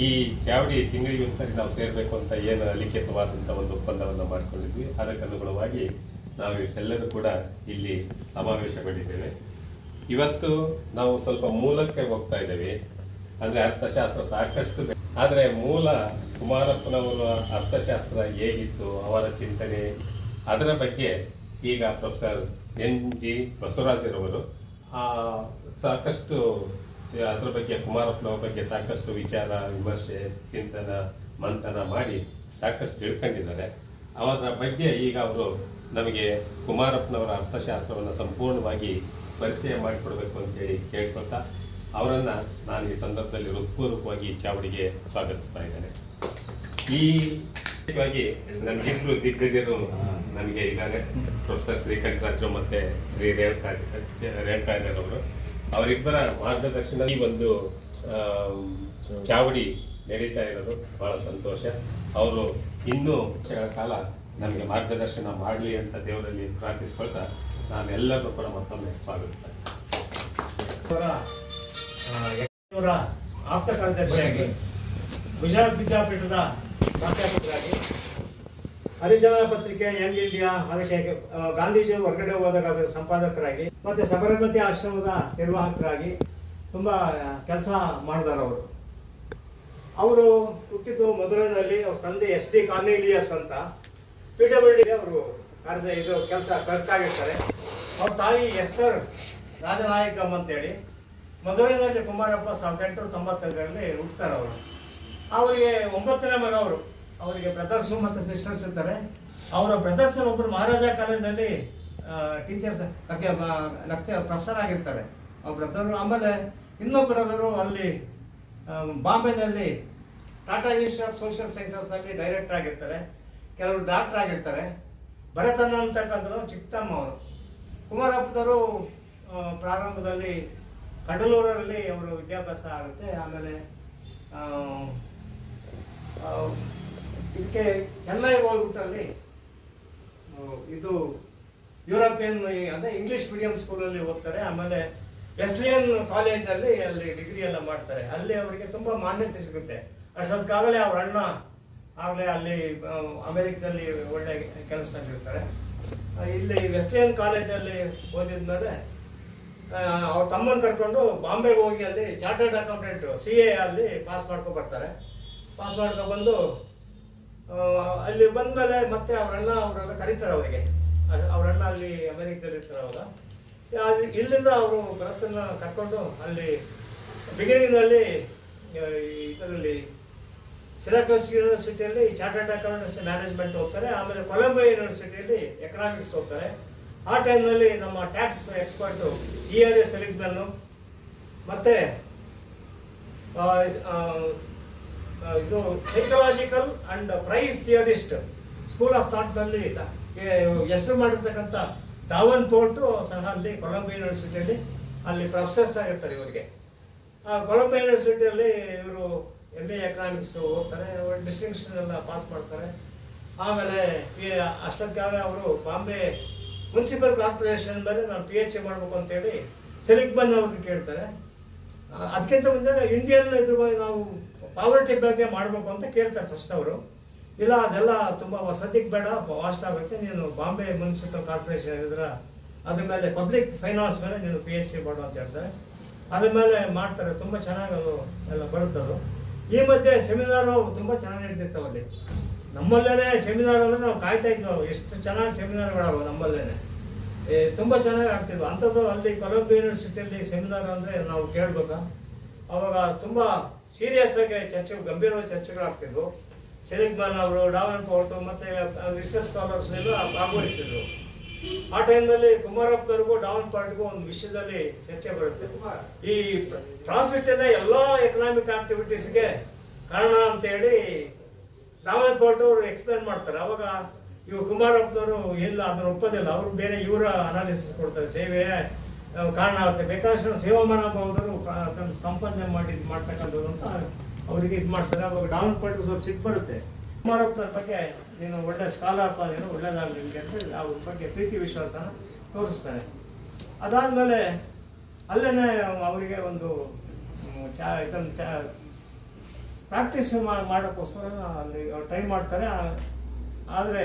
ಈ ಚಾವಡಿ ತಿಂಗಳಿಗೆ ಒಂದ್ಸರಿ ನಾವು ಸೇರಬೇಕು ಅಂತ ಏನು ಲಿಖಿತವಾದಂಥ ಒಂದು ಒಪ್ಪಂದವನ್ನು ಮಾಡಿಕೊಂಡಿದ್ವಿ. ಅದಕ್ಕನುಗುಣವಾಗಿ ನಾವು ಇವತ್ತೆಲ್ಲರೂ ಕೂಡ ಇಲ್ಲಿ ಸಮಾವೇಶಗೊಂಡಿದ್ದೇವೆ. ಇವತ್ತು ನಾವು ಸ್ವಲ್ಪ ಮೂಲಕ್ಕೆ ಹೋಗ್ತಾ ಇದ್ದೇವೆ. ಅಂದರೆ ಅರ್ಥಶಾಸ್ತ್ರ ಸಾಕಷ್ಟು, ಆದರೆ ಮೂಲ ಕುಮಾರಪ್ಪನವರ ಅರ್ಥಶಾಸ್ತ್ರ ಹೇಗಿತ್ತು, ಅವರ ಚಿಂತನೆ, ಅದರ ಬಗ್ಗೆ ಈಗ ಪ್ರೊಫೆಸರ್ NG ಬಸವರಾಜರವರು ಸಾಕಷ್ಟು ಅದರ ಬಗ್ಗೆ, ಕುಮಾರಪ್ಪನವ್ರ ಬಗ್ಗೆ ಸಾಕಷ್ಟು ವಿಚಾರ ವಿಮರ್ಶೆ ಚಿಂತನ ಮಂಥನ ಮಾಡಿ ಸಾಕಷ್ಟು ತಿಳ್ಕೊಂಡಿದ್ದಾರೆ. ಅವರ ಬಗ್ಗೆ ಈಗ ಅವರು ನಮಗೆ ಕುಮಾರಪ್ಪನವರ ಅರ್ಥಶಾಸ್ತ್ರವನ್ನು ಸಂಪೂರ್ಣವಾಗಿ ಪರಿಚಯ ಮಾಡಿಕೊಡ್ಬೇಕು ಅಂತೇಳಿ ಕೇಳ್ಕೊಳ್ತಾ ಅವರನ್ನು ನಾನು ಈ ಸಂದರ್ಭದಲ್ಲಿ ಹೃತ್ಪೂರ್ವಕವಾಗಿ ಚಾವಡಿಗೆ ಸ್ವಾಗತಿಸ್ತಾ ಇದ್ದೇನೆ. ಈ ನನಗಿಬ್ರು ದಿಗ್ಗಜರು ನನಗೆ ಇದ್ದಾರೆ, ಪ್ರೊಫೆಸರ್ ಶ್ರೀಕಂಠರಾಜರು ಮತ್ತು ಶ್ರೀ ರೇಣುಕಾಚಾರ್ಯರವರು. ಅವರಿಬ್ಬರ ಮಾರ್ಗದರ್ಶನ ಈ ಒಂದು ಚಾವಡಿ ನಡೀತಾ ಇರೋದು ಬಹಳ ಸಂತೋಷ. ಅವರು ಇನ್ನೂ ವರ್ಷಗಳ ಕಾಲ ನಮಗೆ ಮಾರ್ಗದರ್ಶನ ಮಾಡಲಿ ಅಂತ ದೇವರಲ್ಲಿ ಪ್ರಾರ್ಥಿಸ್ಕೊಳ್ತಾ ನಾನು ಎಲ್ಲರೂ ಕೂಡ ಮತ್ತೊಮ್ಮೆ ಸ್ವಾಗತಿಸ್ತೇನೆ. ಆಪ್ತ ಕಾರ್ಯದರ್ಶಿಯಾಗಿ ಗುಜರಾತ್ ವಿದ್ಯಾಪೀಠದ ಪ್ರಾಧ್ಯಾಪಕರಾಗಿ ಹರಿಜನ ಪತ್ರಿಕೆ ಯಂಗ್ ಇಂಡಿಯಾ, ಅದಕ್ಕೆ ಗಾಂಧೀಜಿ ಹೊರಗಡೆ ಹೋದಾಗ ಅದರ ಸಂಪಾದಕರಾಗಿ ಮತ್ತೆ ಸಬರಮತಿ ಆಶ್ರಮದ ನಿರ್ವಾಹಕರಾಗಿ ತುಂಬ ಕೆಲಸ ಮಾಡಿದಾರೆ. ಅವರು ಹುಟ್ಟಿದ್ದು ಮಧುರೈನಲ್ಲಿ. ಅವ್ರ ತಂದೆ SD ಕಾರ್ನೆಲಿಯಸ್ ಅಂತ PWD ಅವರು ಕೆಲಸ ಕ್ಲರ್ಕ್ ಆಗಿರ್ತಾರೆ. ಅವ್ರ ತಾಯಿ ಎಸ್ತರ್ ರಾಜನಾಯಕಮ್ ಅಂತೇಳಿ ಮಧುರೈನಲ್ಲಿ ಕುಮಾರಪ್ಪ 1895ರಲ್ಲಿ ಹುಟ್ಟುತ್ತಾರೆ. ಅವರಿಗೆ 9ನೇ ಮಗ. ಅವರಿಗೆ ಬ್ರದರ್ಸು ಮತ್ತು ಸಿಸ್ಟರ್ಸ್ ಇರ್ತಾರೆ. ಅವರ ಬ್ರದರ್ಸ್ ಒಬ್ಬರು ಮಹಾರಾಜ ಕಾಲೇಜಲ್ಲಿ ಟೀಚರ್ಸ್ ಪ್ರೊಫೆಸರ್ ಆಗಿರ್ತಾರೆ ಅವ್ರ ಬ್ರದರು. ಆಮೇಲೆ ಇನ್ನೊಬ್ಬರವರು ಅಲ್ಲಿ ಬಾಂಬೆನಲ್ಲಿ ಟಾಟಾ ಇನ್ಸ್ಟಿಟ್ಯೂಟ್ ಆಫ್ ಸೋಷಿಯಲ್ ಸೈನ್ಸಸ್ನಲ್ಲಿ ಡೈರೆಕ್ಟರ್ ಆಗಿರ್ತಾರೆ. ಕೆಲವರು ಡಾಕ್ಟರ್ ಆಗಿರ್ತಾರೆ. ಬಡತನ ಅಂತಕ್ಕಂಥದ್ದು ಚಿಕ್ಕಮ್ಮ ಅವರು. ಕುಮಾರಪ್ಪನವರು ಪ್ರಾರಂಭದಲ್ಲಿ ಕಡಲೂರಲ್ಲಿ ಅವರು ವಿದ್ಯಾಭ್ಯಾಸ ಆಗುತ್ತೆ. ಆಮೇಲೆ ಇದಕ್ಕೆ ಚೆನ್ನೈಗೆ ಹೋಗ್ಬಿಟ್ಟಲ್ಲಿ ಇದು ಯುರೋಪಿಯನ್ ಅಂದರೆ ಇಂಗ್ಲೀಷ್ ಮೀಡಿಯಂ ಸ್ಕೂಲಲ್ಲಿ ಓದ್ತಾರೆ. ಆಮೇಲೆ ವೆಸ್ಲಿಯನ್ ಕಾಲೇಜ್ನಲ್ಲಿ ಅಲ್ಲಿ ಡಿಗ್ರಿ ಎಲ್ಲ ಮಾಡ್ತಾರೆ. ಅಲ್ಲಿ ಅವರಿಗೆ ತುಂಬ ಮಾನ್ಯತೆ ಸಿಗುತ್ತೆ. ಅಷ್ಟೊತ್ತಿಗಾಗಲೇ ಅವ್ರ ಅಣ್ಣ ಆಗಲೇ ಅಲ್ಲಿ ಅಮೆರಿಕದಲ್ಲಿ ಒಳ್ಳೆ ಕೆಲಸದಲ್ಲಿರ್ತಾರೆ. ಇಲ್ಲಿ ವೆಸ್ಲಿಯನ್ ಕಾಲೇಜಲ್ಲಿ ಓದಿದ್ಮೇಲೆ ಅವ್ರ ತಮ್ಮನ ಕರ್ಕೊಂಡು ಬಾಂಬೆಗೆ ಹೋಗಿ ಅಲ್ಲಿ ಚಾರ್ಟರ್ಡ್ ಅಕೌಂಟೆಂಟ್ CA ಅಲ್ಲಿ ಪಾಸ್ ಮಾಡ್ಕೊಬರ್ತಾರೆ. ಪಾಸ್ ಮಾಡ್ಕೊಬಂದು ಅಲ್ಲಿ ಬಂದಮೇಲೆ ಮತ್ತೆ ಅವರೆಲ್ಲ ಕರೀತಾರೆ ಅವರಿಗೆ. ಅವರಣ್ಣ ಅಲ್ಲಿ ಅಮೆರಿಕದಲ್ಲಿ ಇರ್ತಾರೆ. ಅವಾಗ ಇಲ್ಲಿಂದ ಅವರು ಭರತನ ಕರ್ಕೊಂಡು ಅಲ್ಲಿ ಬಿಗಿನಿಂಗ್ನಲ್ಲಿ ಇದರಲ್ಲಿ ಸಿರಾಕಸ್ ಯೂನಿವರ್ಸಿಟಿಯಲ್ಲಿ ಚಾರ್ಟರ್ಡ್ ಅಕೌಂಟೆನ್ಸಿ ಮ್ಯಾನೇಜ್ಮೆಂಟ್ ಹೋಗ್ತಾರೆ. ಆಮೇಲೆ ಕೊಲಂಬಿಯಾ ಯೂನಿವರ್ಸಿಟಿಯಲ್ಲಿ ಎಕನಾಮಿಕ್ಸ್ ಹೋಗ್ತಾರೆ. ಆ ಟೈಮ್ನಲ್ಲಿ ನಮ್ಮ ಟ್ಯಾಕ್ಸ್ ಎಕ್ಸ್ಪರ್ಟು ERA ಸೆಲಿಗ್ಮನ್ನು ಮತ್ತು ಇದು psychological and price theorist school of ಥಾಟ್ನಲ್ಲಿ ಹೆಸರು ಮಾಡಿರ್ತಕ್ಕಂಥ ಡಾವನ್ ಪೋರ್ಟು ಸಹ ಅಲ್ಲಿ ಕೊಲಂಬಿಯಾ ಯೂನಿವರ್ಸಿಟಿಯಲ್ಲಿ ಅಲ್ಲಿ ಪ್ರೊಫೆಸರ್ಸ್ ಆಗಿರ್ತಾರೆ. ಇವರಿಗೆ ಕೊಲಂಬಿಯಾ ಯೂನಿವರ್ಸಿಟಿಯಲ್ಲಿ ಇವರು MA ಎಕನಾಮಿಕ್ಸ್ ಓದ್ತಾರೆ. ಡಿಸ್ಟಿಂಕ್ಷನ್ ಎಲ್ಲ ಪಾಸ್ ಮಾಡ್ತಾರೆ. ಆಮೇಲೆ ಅಷ್ಟೊತ್ತಿಗಾಗಲೇ ಅವರು ಬಾಂಬೆ ಮುನ್ಸಿಪಲ್ ಕಾರ್ಪೊರೇಷನ್ ಮೇಲೆ ನಾನು PhD ಮಾಡಬೇಕು ಅಂತೇಳಿ ಸೆಲಿಗ್ಮನ್ ಅವ್ರಿಗೆ ಕೇಳ್ತಾರೆ. ಅದಕ್ಕಿಂತ ಮುಂದೆ ಇಂಡಿಯನ್ ಇದ್ರ ಬಗ್ಗೆ ನಾವು ಪಾವರ್ಟಿ ಬಗ್ಗೆ ಮಾಡಬೇಕು ಅಂತ ಕೇಳ್ತಾರೆ ಫಸ್ಟ್ ಅವರು. ಇಲ್ಲ, ಅದೆಲ್ಲ ತುಂಬ ಸದ್ಯಕ್ಕೆ ಬೇಡ, ವಾಸ್ಟ್ ಆಗುತ್ತೆ, ನೀನು ಬಾಂಬೆ ಮುನ್ಸಿಪಲ್ ಕಾರ್ಪೊರೇಷನ್ ಇದ್ರೆ ಅದ್ರ ಮೇಲೆ ಪಬ್ಲಿಕ್ ಫೈನಾನ್ಸ್ ಮೇಲೆ ನೀನು PhD ಮಾಡು ಅಂತ ಹೇಳ್ತಾರೆ. ಅದ್ರ ಮೇಲೆ ಮಾಡ್ತಾರೆ. ತುಂಬ ಚೆನ್ನಾಗಿ ಅದು ಎಲ್ಲ ಬರುತ್ತದು. ಈ ಮಧ್ಯೆ ಸೆಮಿನಾರು ತುಂಬ ಚೆನ್ನಾಗಿ ನಡೀತಿರ್ತಾವಲ್ಲಿ. ನಮ್ಮಲ್ಲೇ ಸೆಮಿನಾರ್ ಅಂದರೆ ನಾವು ಕಾಯ್ತಾ ಇದ್ವು, ಎಷ್ಟು ಚೆನ್ನಾಗಿ ಸೆಮಿನಾರ್ಗಳಾಗವು ನಮ್ಮಲ್ಲೇ, ತುಂಬ ಚೆನ್ನಾಗಿ ಆಗ್ತಿದ್ವು. ಅಂಥದ್ದು ಅಲ್ಲಿ ಕೊಲಂಬಿಯಾ ಯೂನಿವರ್ಸಿಟಿಯಲ್ಲಿ ಸೆಮಿನಾರ್ ಅಂದರೆ ನಾವು ಕೇಳಬೇಕಾ. ಅವಾಗ ತುಂಬ ಸೀರಿಯಸ್ ಆಗಿ ಚರ್ಚೆಗಳು, ಗಂಭೀರವಾದ ಚರ್ಚೆಗಳಾಗ್ತಿದ್ವು. ಸೆಲಿಗ್ಮನ್ ಅವರು, ಡಾವನ್ ಪೋರ್ಟು ಮತ್ತು ರಿಸರ್ಚ್ ಸ್ಕಾಲರ್ಸ್ನೆಲ್ಲ ಭಾಗವಹಿಸಿದ್ರು. ಆ ಟೈಮ್ನಲ್ಲಿ ಕುಮಾರಪ್ಪನವ್ರಿಗೂ ಡಾವನ್ ಪಾರ್ಟ್ಗೂ ಒಂದು ವಿಷಯದಲ್ಲಿ ಚರ್ಚೆ ಬರುತ್ತೆ. ಈ ಪ್ರಾಫಿಟನ್ನ ಎಲ್ಲ ಎಕನಾಮಿಕ್ ಆಕ್ಟಿವಿಟೀಸ್ಗೆ ಕಾರಣ ಅಂತೇಳಿ ಡಾವನ್ ಪಾರ್ಟ್ ಅವರು ಎಕ್ಸ್ಪ್ಲೇನ್ ಮಾಡ್ತಾರೆ. ಅವಾಗ ಇವು ಕುಮಾರಪ್ಪನವರು ಇಲ್ಲ, ಅದನ್ನು ಒಪ್ಪೋದಿಲ್ಲ. ಅವರು ಬೇರೆ ಇವರ ಅನಾಲಿಸಿಸ್ ಕೊಡ್ತಾರೆ. ಸೇವೆ ಕಾರಣ ಆಗುತ್ತೆ, ಬೇಕಾದಷ್ಟು ಸೇವಾ ಮನೋಭಾವದರು ತನ್ನ ಸಂಪಾದನೆ ಮಾಡ್ತಕ್ಕಂಥದ್ದು ಅಂತ ಅವರಿಗೆ ಇದು ಮಾಡ್ತಾರೆ. ಅವಾಗ ಡಾವನ್ ಪಾರ್ಟ್ಗೂ ಸ್ವಲ್ಪ ಸಿಟ್ಟು ಬರುತ್ತೆ. ಕುಮಾರಪ್ಪನವ್ರ ಬಗ್ಗೆ ನೀನು ಒಳ್ಳೆ ಸ್ಕಾಲರ್ಪ, ನೀನು ಒಳ್ಳೇದಾಗಲಿ ನಿಮಗೆ ಅಂತ ಅವ್ರ ಬಗ್ಗೆ ಪ್ರೀತಿ ವಿಶ್ವಾಸನ ತೋರಿಸ್ತಾರೆ. ಅದಾದಮೇಲೆ ಅಲ್ಲೇ ಅವರಿಗೆ ಒಂದು ಪ್ರಾಕ್ಟೀಸ್ ಮಾಡೋಕ್ಕೋಸ್ಕರ ಅಲ್ಲಿ ಟ್ರೈ ಮಾಡ್ತಾರೆ. ಆದರೆ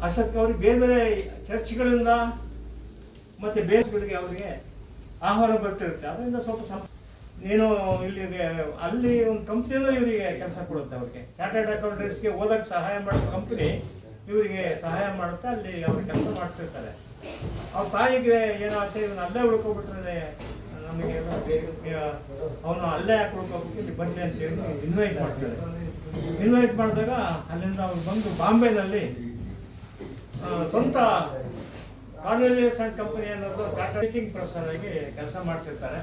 ಅಷ್ಟೊತ್ತಿಗೆ ಅವ್ರಿಗೆ ಬೇರೆ ಬೇರೆ ಚರ್ಚ್ಗಳಿಂದ ಮತ್ತು ಬೇಸ್ಗಳಿಗೆ ಅವರಿಗೆ ಆಹ್ವಾನ ಬರ್ತಿರುತ್ತೆ. ಅದರಿಂದ ಸ್ವಲ್ಪ ನೀನು ಇಲ್ಲಿಗೆ ಅಲ್ಲಿ ಒಂದು ಕಂಪ್ನಿಯಲ್ಲೂ ಇವರಿಗೆ ಕೆಲಸ ಕೊಡುತ್ತೆ. ಅವ್ರಿಗೆ ಚಾರ್ಟರ್ಡ್ ಅಕೌಂಟೆಂಟ್ಸ್ಗೆ ಓದಕ್ಕೆ ಸಹಾಯ ಮಾಡೋ ಕಂಪ್ನಿ ಇವರಿಗೆ ಸಹಾಯ ಮಾಡುತ್ತೆ. ಅಲ್ಲಿ ಅವ್ರು ಕೆಲಸ ಮಾಡ್ತಿರ್ತಾರೆ. ಅವ್ರ ತಾಯಿಗೆ ಏನಾಗುತ್ತೆ, ಇವನು ಅಲ್ಲೇ ಉಳ್ಕೊಬಿಟ್ರೆ ನಮಗೆ ಅವನು ಅಲ್ಲೇ ಯಾಕೆ ಉಳ್ಕೊಬೇಕು, ಇಲ್ಲಿ ಬನ್ನಿ ಅಂತೇಳಿ ಇನ್ವೈಟ್ ಮಾಡ್ತಾರೆ. ಇನ್ವೈಟ್ ಮಾಡಿದಾಗ ಅಲ್ಲಿಂದ ಅವ್ರು ಬಂದು ಬಾಂಬೆನಲ್ಲಿ ಸ್ವಂತ ಕಾರ್ನೆಲಿಯಸ್ ಅಂಡ್ ಕಂಪನಿ ಅನ್ನೋದು ಚಾರ್ಟರ್ಡ್ ಟೀಚಿಂಗ್ ಪ್ರೊಫೆಸರ್ ಆಗಿ ಕೆಲಸ ಮಾಡ್ತಿರ್ತಾರೆ.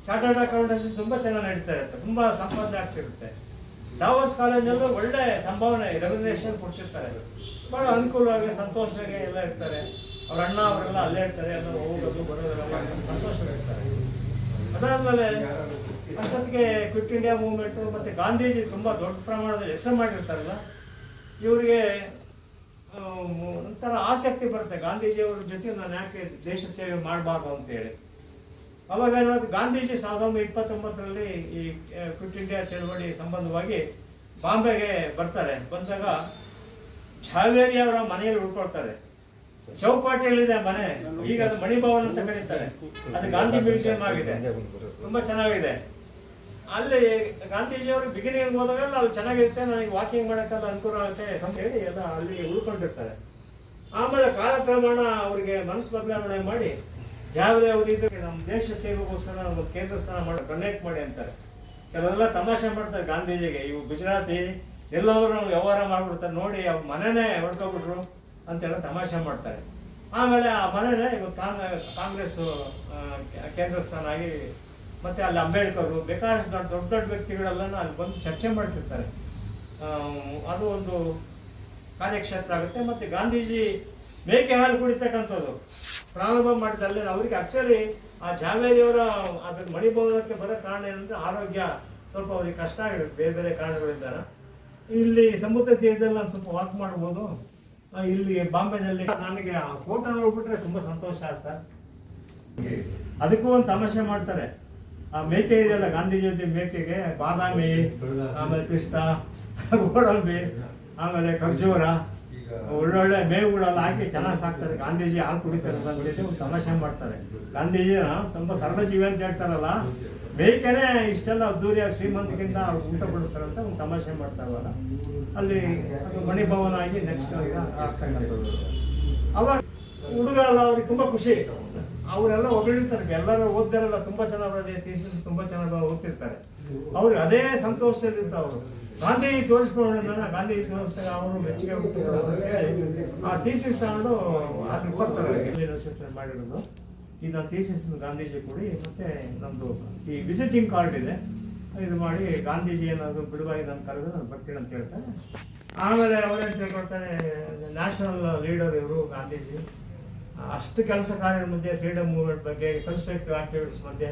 ಚಾರ್ಟರ್ಡ್ ಅಕೌಂಟೆನ್ಸಿ ತುಂಬ ಚೆನ್ನಾಗಿ ನಡೀತಾ ಇರುತ್ತೆ, ತುಂಬ ಸಂಪಾದನೆ ಆಗ್ತಿರುತ್ತೆ. ಡಾವರ್ಸ್ ಕಾಲೇಜಲ್ಲೂ ಒಳ್ಳೆ ಸಂಭಾವನೆ ರೆಮ್ಯುನರೇಷನ್ ಕೊಡ್ತಿರ್ತಾರೆ. ಭಾಳ ಅನುಕೂಲವಾಗಿ ಸಂತೋಷವಾಗಿ ಎಲ್ಲ ಇರ್ತಾರೆ. ಅವ್ರ ಅಣ್ಣ ಅವರೆಲ್ಲ ಅಲ್ಲೇ ಇರ್ತಾರೆ, ಎಲ್ಲ ಹೋಗೋದು ಬರೋದೆಲ್ಲ ಸಂತೋಷವಾಗಿರ್ತಾರೆ. ಅದಾದಮೇಲೆ ಅಷ್ಟೊತ್ತಿಗೆ ಕ್ವಿಟ್ ಇಂಡಿಯಾ ಮೂವ್ಮೆಂಟು ಮತ್ತು ಗಾಂಧೀಜಿ ತುಂಬ ದೊಡ್ಡ ಪ್ರಮಾಣದಲ್ಲಿ ಹೆಸರು ಮಾಡಿರ್ತಾರಲ್ಲ, ಇವರಿಗೆ ಒಂಥರ ಆಸಕ್ತಿ ಬರುತ್ತೆ ಗಾಂಧೀಜಿಯವ್ರ ಜೊತೆ ನಾನು ಯಾಕೆ ದೇಶ ಸೇವೆ ಮಾಡಬಾರ್ದು ಅಂತೇಳಿ. ಅವಾಗ ಏನಾದ್ರು ಗಾಂಧೀಜಿ 1929ರಲ್ಲಿ ಈ ಕ್ವಿಟ್ ಇಂಡಿಯಾ ಚಳವಳಿ ಸಂಬಂಧವಾಗಿ ಬಾಂಬೆಗೆ ಬರ್ತಾರೆ. ಬಂದಾಗ ಝಾವೇರಿ ಅವರ ಮನೆಯಲ್ಲಿ ಉಳ್ಕೊಳ್ತಾರೆ. ಚೌಪಾಟಿಯಲ್ಲಿದೆ ಮನೆ, ಈಗ ಅದು ಮಣಿಭವನ್ ಅಂತ ಕರೀತಾರೆ. ಅದು ಗಾಂಧಿ ಮ್ಯೂಸಿಯಂ ಆಗಿದೆ, ತುಂಬ ಚೆನ್ನಾಗಿದೆ. ಅಲ್ಲಿ ಗಾಂಧೀಜಿಯವರು ಬಿಗಿನಿಂಗ್ ಹೋದಾಗೆಲ್ಲ ಅಲ್ಲಿ ಚೆನ್ನಾಗಿರುತ್ತೆ, ನನಗೆ ವಾಕಿಂಗ್ ಮಾಡೋಕ್ಕೆಲ್ಲ ಅನುಕೂಲ ಆಗುತ್ತೆ ಅಂತ ಹೇಳಿ ಎಲ್ಲ ಅಲ್ಲಿ ಉಳ್ಕೊಂಡಿರ್ತಾರೆ. ಆಮೇಲೆ ಕಾಲಕ್ರಮೇಣ ಅವರಿಗೆ ಮನಸ್ಸು ಬದಲಾವಣೆ ಮಾಡಿ ಜಾವದೇ ಅವರು ನಮ್ಮ ದೇಶ ಸೇವೆಗೋಸ್ಕರ ಒಂದು ಕೇಂದ್ರ ಸ್ಥಾನ ಮಾಡಿ ಡೊನೇಟ್ ಮಾಡಿ ಅಂತಾರೆ. ಕೆಲವೆಲ್ಲ ತಮಾಷೆ ಮಾಡ್ತಾರೆ ಗಾಂಧೀಜಿಗೆ, ಇವು ಗುಜರಾತಿ ಎಲ್ಲೋದ್ರು ವ್ಯವಹಾರ ಮಾಡಿಬಿಡ್ತಾರೆ, ನೋಡಿ ಅವ್ರ ಮನೆನೇ ಹೊಡ್ಕೊಬಿಟ್ರು ಅಂತೆಲ್ಲ ತಮಾಷೆ ಮಾಡ್ತಾರೆ. ಆಮೇಲೆ ಆ ಮನೆನೇ ಇವತ್ತು ಕಾಂಗ್ರೆಸ್ ಕೇಂದ್ರ ಸ್ಥಾನ ಆಗಿ, ಮತ್ತು ಅಲ್ಲಿ ಅಂಬೇಡ್ಕರು ಬೇಕಾದಷ್ಟು ದೊಡ್ಡ ದೊಡ್ಡ ವ್ಯಕ್ತಿಗಳೆಲ್ಲ ಅಲ್ಲಿ ಬಂದು ಚರ್ಚೆ ಮಾಡ್ತಿರ್ತಾರೆ. ಅದು ಒಂದು ಕಾರ್ಯಕ್ಷೇತ್ರ ಆಗುತ್ತೆ. ಮತ್ತು ಗಾಂಧೀಜಿ ಮೇಕೆ ಹಾಲು ಕುಡಿತಕ್ಕಂಥದ್ದು ಪ್ರಾರಂಭ ಮಾಡಿದಲ್ಲಿ ಅವರಿಗೆ ಆ್ಯಕ್ಚುಲಿ ಆ ಜಾವೇರಿಯವರ ಅದ್ರ ಮಣಿಭವನಕ್ಕೆ ಬರೋ ಕಾರಣ ಏನಂದರೆ ಆರೋಗ್ಯ ಸ್ವಲ್ಪ ಅವ್ರಿಗೆ ಕಷ್ಟ ಆಗಿರುತ್ತೆ, ಬೇರೆ ಬೇರೆ ಕಾರಣಗಳಿಂದ. ಇಲ್ಲಿ ಸಮುದ್ರ ತೀರದಲ್ಲಿ ನಾನು ಸ್ವಲ್ಪ ವಾಕ್ ಮಾಡ್ಬೋದು. ಇಲ್ಲಿ ಬಾಂಬೆನಲ್ಲಿ ನನಗೆ ಆ ಫೋಟೋ ನೋಡ್ಬಿಟ್ರೆ ತುಂಬ ಸಂತೋಷ ಆಗ್ತಾ. ಅದಕ್ಕೂ ಒಂದು ತಮಾಷೆ ಮಾಡ್ತಾರೆ. ಆ ಮೇಕೆ ಇದೆಯಲ್ಲ ಗಾಂಧೀಜಿ ಜೊತೆ ಮೇಕೆಗೆ ಬಾದಾಮಿ, ಆಮೇಲೆ ಪಿಸ್ತಾ, ಗೋಡಂಬಿ, ಆಮೇಲೆ ಖರ್ಜೂರ, ಒಳ್ಳೊಳ್ಳೆ ಮೇವುಗಳೆಲ್ಲ ಹಾಕಿ ಚೆನ್ನಾಗಿ ಸಾಕ್ತಾರೆ. ಗಾಂಧೀಜಿ ಹಾಲು ಕುಡಿತಾರೆ ಅಂತೇಳಿ ಒಂದು ತಮಾಷೆ ಮಾಡ್ತಾರೆ. ಗಾಂಧೀಜಿನ ತುಂಬ ಸರಳ ಜೀವಿ ಅಂತ ಹೇಳ್ತಾರಲ್ಲ, ಮೇಕೆನೇ ಇಷ್ಟೆಲ್ಲ ಅದ್ದೂರಿಯಾಗಿ ಶ್ರೀಮಂತಿಗಿಂತ ಅವ್ರು ಊಟ ಬಿಡಿಸ್ತಾರೆ ಅಂತ ಒಂದು ತಮಾಷೆ ಮಾಡ್ತಾರಲ್ಲ. ಅಲ್ಲಿ ಅದು ಮಣಿಭವನ ಆಗಿ ನೆಕ್ಸ್ಟ್ ಆಗ್ತಕ್ಕಂಥದ್ದು. ಅವಾಗ ಹುಡುಗ ಎಲ್ಲ ಅವ್ರಿಗೆ ತುಂಬ ಖುಷಿ. ಅವರೆಲ್ಲ ಹೊಗಳಿರ್ತಾರೆ, ಎಲ್ಲರೂ ಓದ್ತಾರಲ್ಲ ತುಂಬ ಚೆನ್ನಾಗಿ ಬರೋದೇ ಥೀಸಿಸ್ ತುಂಬ ಚೆನ್ನಾಗಿ ಓದ್ತಿರ್ತಾರೆ. ಅವ್ರಿಗೆ ಅದೇ ಸಂತೋಷದಲ್ಲಿರ್ತಾರೆ. ಅವರು ಗಾಂಧೀಜಿ ತೋರಿಸ್ಕೊಂಡ ಗಾಂಧೀಜಿ ತೋರಿಸಿದಾಗ ಅವರು ಮೆಚ್ಚುಗೆ ಆ ಥೀಸಿಸ್ ತಗೊಂಡು ಅಲ್ಲಿ ಬರ್ತಾರೆ. ಯೂನಿವರ್ಸಿಟಿ ಮಾಡಿರೋದು ಈಗ ನಾನು ಥೀಸಿಸ್ ಗಾಂಧೀಜಿ ಕೊಡಿ, ಮತ್ತು ನಮ್ಮದು ಈ ವಿಸಿಟಿಂಗ್ ಕಾರ್ಡ್ ಇದೆ, ಇದು ಮಾಡಿ ಗಾಂಧೀಜಿ ಏನಾದರೂ ಬಿಡುವಾಗಿ ನಾನು ಕರೆದು ನಾನು ಬರ್ತೀನಿ ಅಂತ ಹೇಳ್ತಾರೆ. ಆಮೇಲೆ ಅವರೇನು ತಿಳ್ಕೊಳ್ತಾರೆ, ನ್ಯಾಷನಲ್ ಲೀಡರ್ ಇವರು ಗಾಂಧೀಜಿ. ಅಷ್ಟು ಕೆಲಸ ಕಾರ್ಯದ ಮಧ್ಯೆ ಫ್ರೀಡಮ್ ಮೂವ್ಮೆಂಟ್ ಬಗ್ಗೆ, ಕನ್ಸ್ಟ್ರಕ್ಟಿವ್ ಆಕ್ಟಿವಿಟೀಸ್ ಮಧ್ಯೆ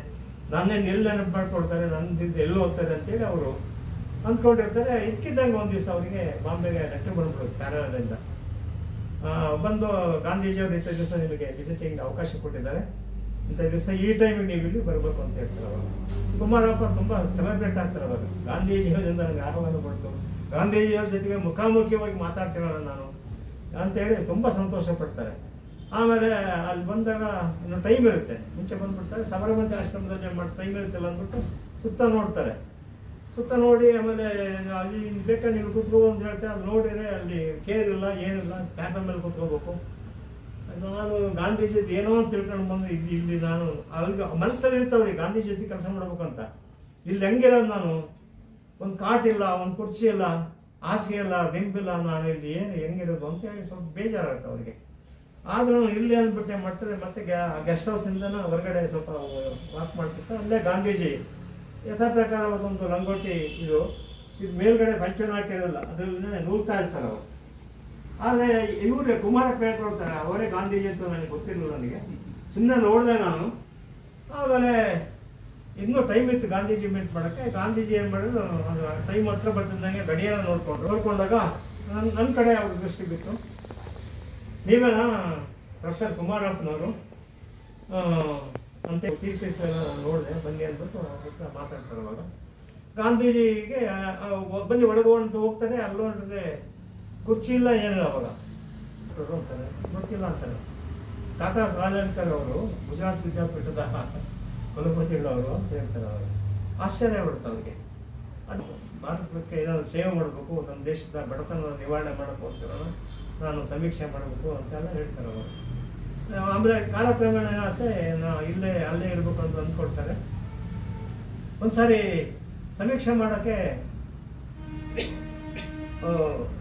ನನ್ನೇ ನೆನಪು ಮಾಡ್ಕೊಡ್ತಾರೆ, ನನ್ನದಿಂದ ಎಲ್ಲೂ ಹೋಗ್ತಾರೆ ಅಂತೇಳಿ ಅವರು ಅಂದ್ಕೊಂಡಿರ್ತಾರೆ. ಇದಕ್ಕಿದ್ದಂಗೆ ಒಂದು ದಿವಸ ಅವರಿಗೆ ಬಾಂಬೆಗೆ ಲೆಟರ್ ಬಂದ್ಬಿಡುತ್ತೆ ಪ್ಯಾರದಿಂದ. ಬಂದು ಗಾಂಧೀಜಿಯವರು ಇಂಥ ದಿವಸ ನಿಮಗೆ ವಿಸಿಟಿಂಗ್ ಅವಕಾಶ ಕೊಟ್ಟಿದ್ದಾರೆ, ಇಂಥ ದಿವಸ ಈ ಟೈಮಿಗೆ ನೀವು ಇಲ್ಲಿ ಬರಬೇಕು ಅಂತ ಹೇಳ್ತಾರೆ. ಅವಾಗ ಕುಮಾರಪ್ಪ ತುಂಬ ಸೆಲೆಬ್ರೇಟ್ ಆಗ್ತಾರೆ. ಅವಾಗ ಗಾಂಧೀಜಿಯವರಿಂದ ನನಗೆ ಆಹ್ವಾನ ಕೊಡ್ತು, ಗಾಂಧೀಜಿಯವ್ರ ಜೊತೆಗೆ ಮುಖಾಮುಖಿಯಾಗಿ ಮಾತಾಡ್ತೀನಲ್ಲ ನಾನು ಅಂತೇಳಿ ತುಂಬ ಸಂತೋಷ ಪಡ್ತಾರೆ. ಆಮೇಲೆ ಅಲ್ಲಿ ಬಂದಾಗ ಇನ್ನೂ ಟೈಮ್ ಇರುತ್ತೆ, ಮುಂಚೆ ಬಂದ್ಬಿಡ್ತಾರೆ. ಸಬರಮತಿ ಆಶ್ರಮದಲ್ಲಿ ಮಾಡಿ ಟೈಮ್ ಇರುತ್ತಲ್ಲ ಅಂದ್ಬಿಟ್ಟು ಸುತ್ತ ನೋಡ್ತಾರೆ. ಸುತ್ತ ನೋಡಿ ಆಮೇಲೆ ಅಲ್ಲಿ ಬೇಕಾ ನೀವು ಕೂತ್ಕೋ ಅಂತ ಹೇಳ್ತಾರೆ. ಅಲ್ಲಿ ನೋಡಿದರೆ ಅಲ್ಲಿ ಕೇರ್ ಇಲ್ಲ, ಏನಿಲ್ಲ, ಕ್ಯಾಬ್ ಮೇಲೆ ಕೂತ್ಕೋಬೇಕು. ನಾನು ಗಾಂಧೀಜಿದು ಏನೋ ಅಂತ ತಿಳ್ಕೊಂಡು ಬಂದು ಇಲ್ಲಿ ನಾನು ಅವ್ರಿಗೆ ಮನಸ್ಸಲ್ಲಿ ಇರ್ತಾವ್ರಿ ಗಾಂಧೀಜಿ ಜೊತೆ ಕೆಲಸ ಮಾಡ್ಬೇಕಂತ. ಇಲ್ಲಿ ಹೆಂಗಿರೋದು ನಾನು, ಒಂದು ಕಾಟ್ ಇಲ್ಲ, ಒಂದು ಕುರ್ಚಿ ಇಲ್ಲ, ಹಾಸಿಗೆ ಇಲ್ಲ, ದಿಂಬಿಲ್ಲ, ನಾನು ಇಲ್ಲಿ ಏನು ಹೆಂಗಿರೋದು ಅಂತ ಹೇಳಿ ಸ್ವಲ್ಪ ಬೇಜಾರಾಗುತ್ತೆ ಅವರಿಗೆ. ಆದ್ರೂ ಇಲ್ಲಿ ಅಂದ್ಬಿಟ್ಟೆ ಮಾಡ್ತಾರೆ. ಮತ್ತೆ ಗೆಸ್ಟ್ ಹೌಸಿಂದ ಹೊರಗಡೆ ಸ್ವಲ್ಪ ವಾಕ್ ಮಾಡ್ತಿರ್ತಾರೆ. ಅಲ್ಲೇ ಗಾಂಧೀಜಿ ಯಥಾ ಪ್ರಕಾರವಾದೊಂದು ರಂಗೋಟಿ ಇದು ಮೇಲ್ಗಡೆ ಪಂಚನ ಹಾಕಿರೋಲ್ಲ, ಅದರಲ್ಲಿ ನೂರ್ತಾ ಇರ್ತಾರೆ ಅವರು. ಆದರೆ ಇವರೇ ಕುಮಾರಪ್ಪ ಹೇಳ್ಕೊಳ್ತಾರೆ, ಅವರೇ ಗಾಂಧೀಜಿ ಅಂತ ನನಗೆ ಗೊತ್ತಿರಲಿಲ್ಲ. ನನಗೆ ಸುಮ್ಮನೆ ನೋಡಿದೆ ನಾನು. ಆಮೇಲೆ ಇನ್ನೂ ಟೈಮ್ ಇತ್ತು ಗಾಂಧೀಜಿ ಮೀಟ್ ಮಾಡೋಕ್ಕೆ. ಗಾಂಧೀಜಿ ಏನು ಮಾಡಿದ್ರು, ಅದು ಟೈಮ್ ಹತ್ರ ಬರ್ತಿದ್ದಂಗೆ ಗಡಿಯಾರ ನೋಡ್ಕೊಂಡಾಗ ನನ್ನ ಕಡೆ ಅವ್ರ ದೃಷ್ಟಿ ಬಿತ್ತು. ನೀವೇನಾ ಪ್ರೊಫೆಸರ್ ಕುಮಾರಪ್ಪನವರು ಅಂತ ಥೀಸಿಸ್ ಎಲ್ಲ ನೋಡಿದೆ, ಬನ್ನಿ ಅಂದ್ಬಿಟ್ಟು ಮಾತಾಡ್ತಾರೆ. ಅವಾಗ ಗಾಂಧೀಜಿಗೆ ಬನ್ನಿ ಒಳಗು ಅಂತ ಹೋಗ್ತಾರೆ. ಅಲ್ಲೋದ್ರೆ ಕುರ್ಚಿ ಇಲ್ಲ ಏನಿಲ್ಲ ಅವಾಗ ಅಂತಾರೆ, ಗೊತ್ತಿಲ್ಲ ಅಂತಾರೆ. ಕಾಕಾ ಕಾಲೇಕರ್ ಅವರು ಗುಜರಾತ್ ವಿದ್ಯಾಪೀಠದ ಕುಲಪತಿಗಳವರು ಅಂತ ಹೇಳ್ತಾರೆ. ಅವರು ಆಶ್ಚರ್ಯ ಬಿಡುತ್ತೆ ಅವ್ರಿಗೆ. ಅದು ಭಾರತಕ್ಕೆ ಏನಾದ್ರು ಸೇವೆ ಮಾಡಬೇಕು, ನಮ್ಮ ದೇಶದ ಬಡತನದ ನಿವಾರಣೆ ಮಾಡೋಕ್ಕೋಸ್ಕರ ನಾನು ಸಮೀಕ್ಷೆ ಮಾಡಬೇಕು ಅಂತೆಲ್ಲ ಹೇಳ್ತಾರೆ ಅವರು. ಆಮೇಲೆ ಕಾಲಕ್ರಮೇಣ ಏನಾಗುತ್ತೆ, ಅಲ್ಲೇ ಇರಬೇಕು ಅಂತ ಅಂದ್ಕೊಳ್ತಾರೆ. ಒಂದ್ಸಾರಿ ಸಮೀಕ್ಷೆ ಮಾಡೋಕ್ಕೆ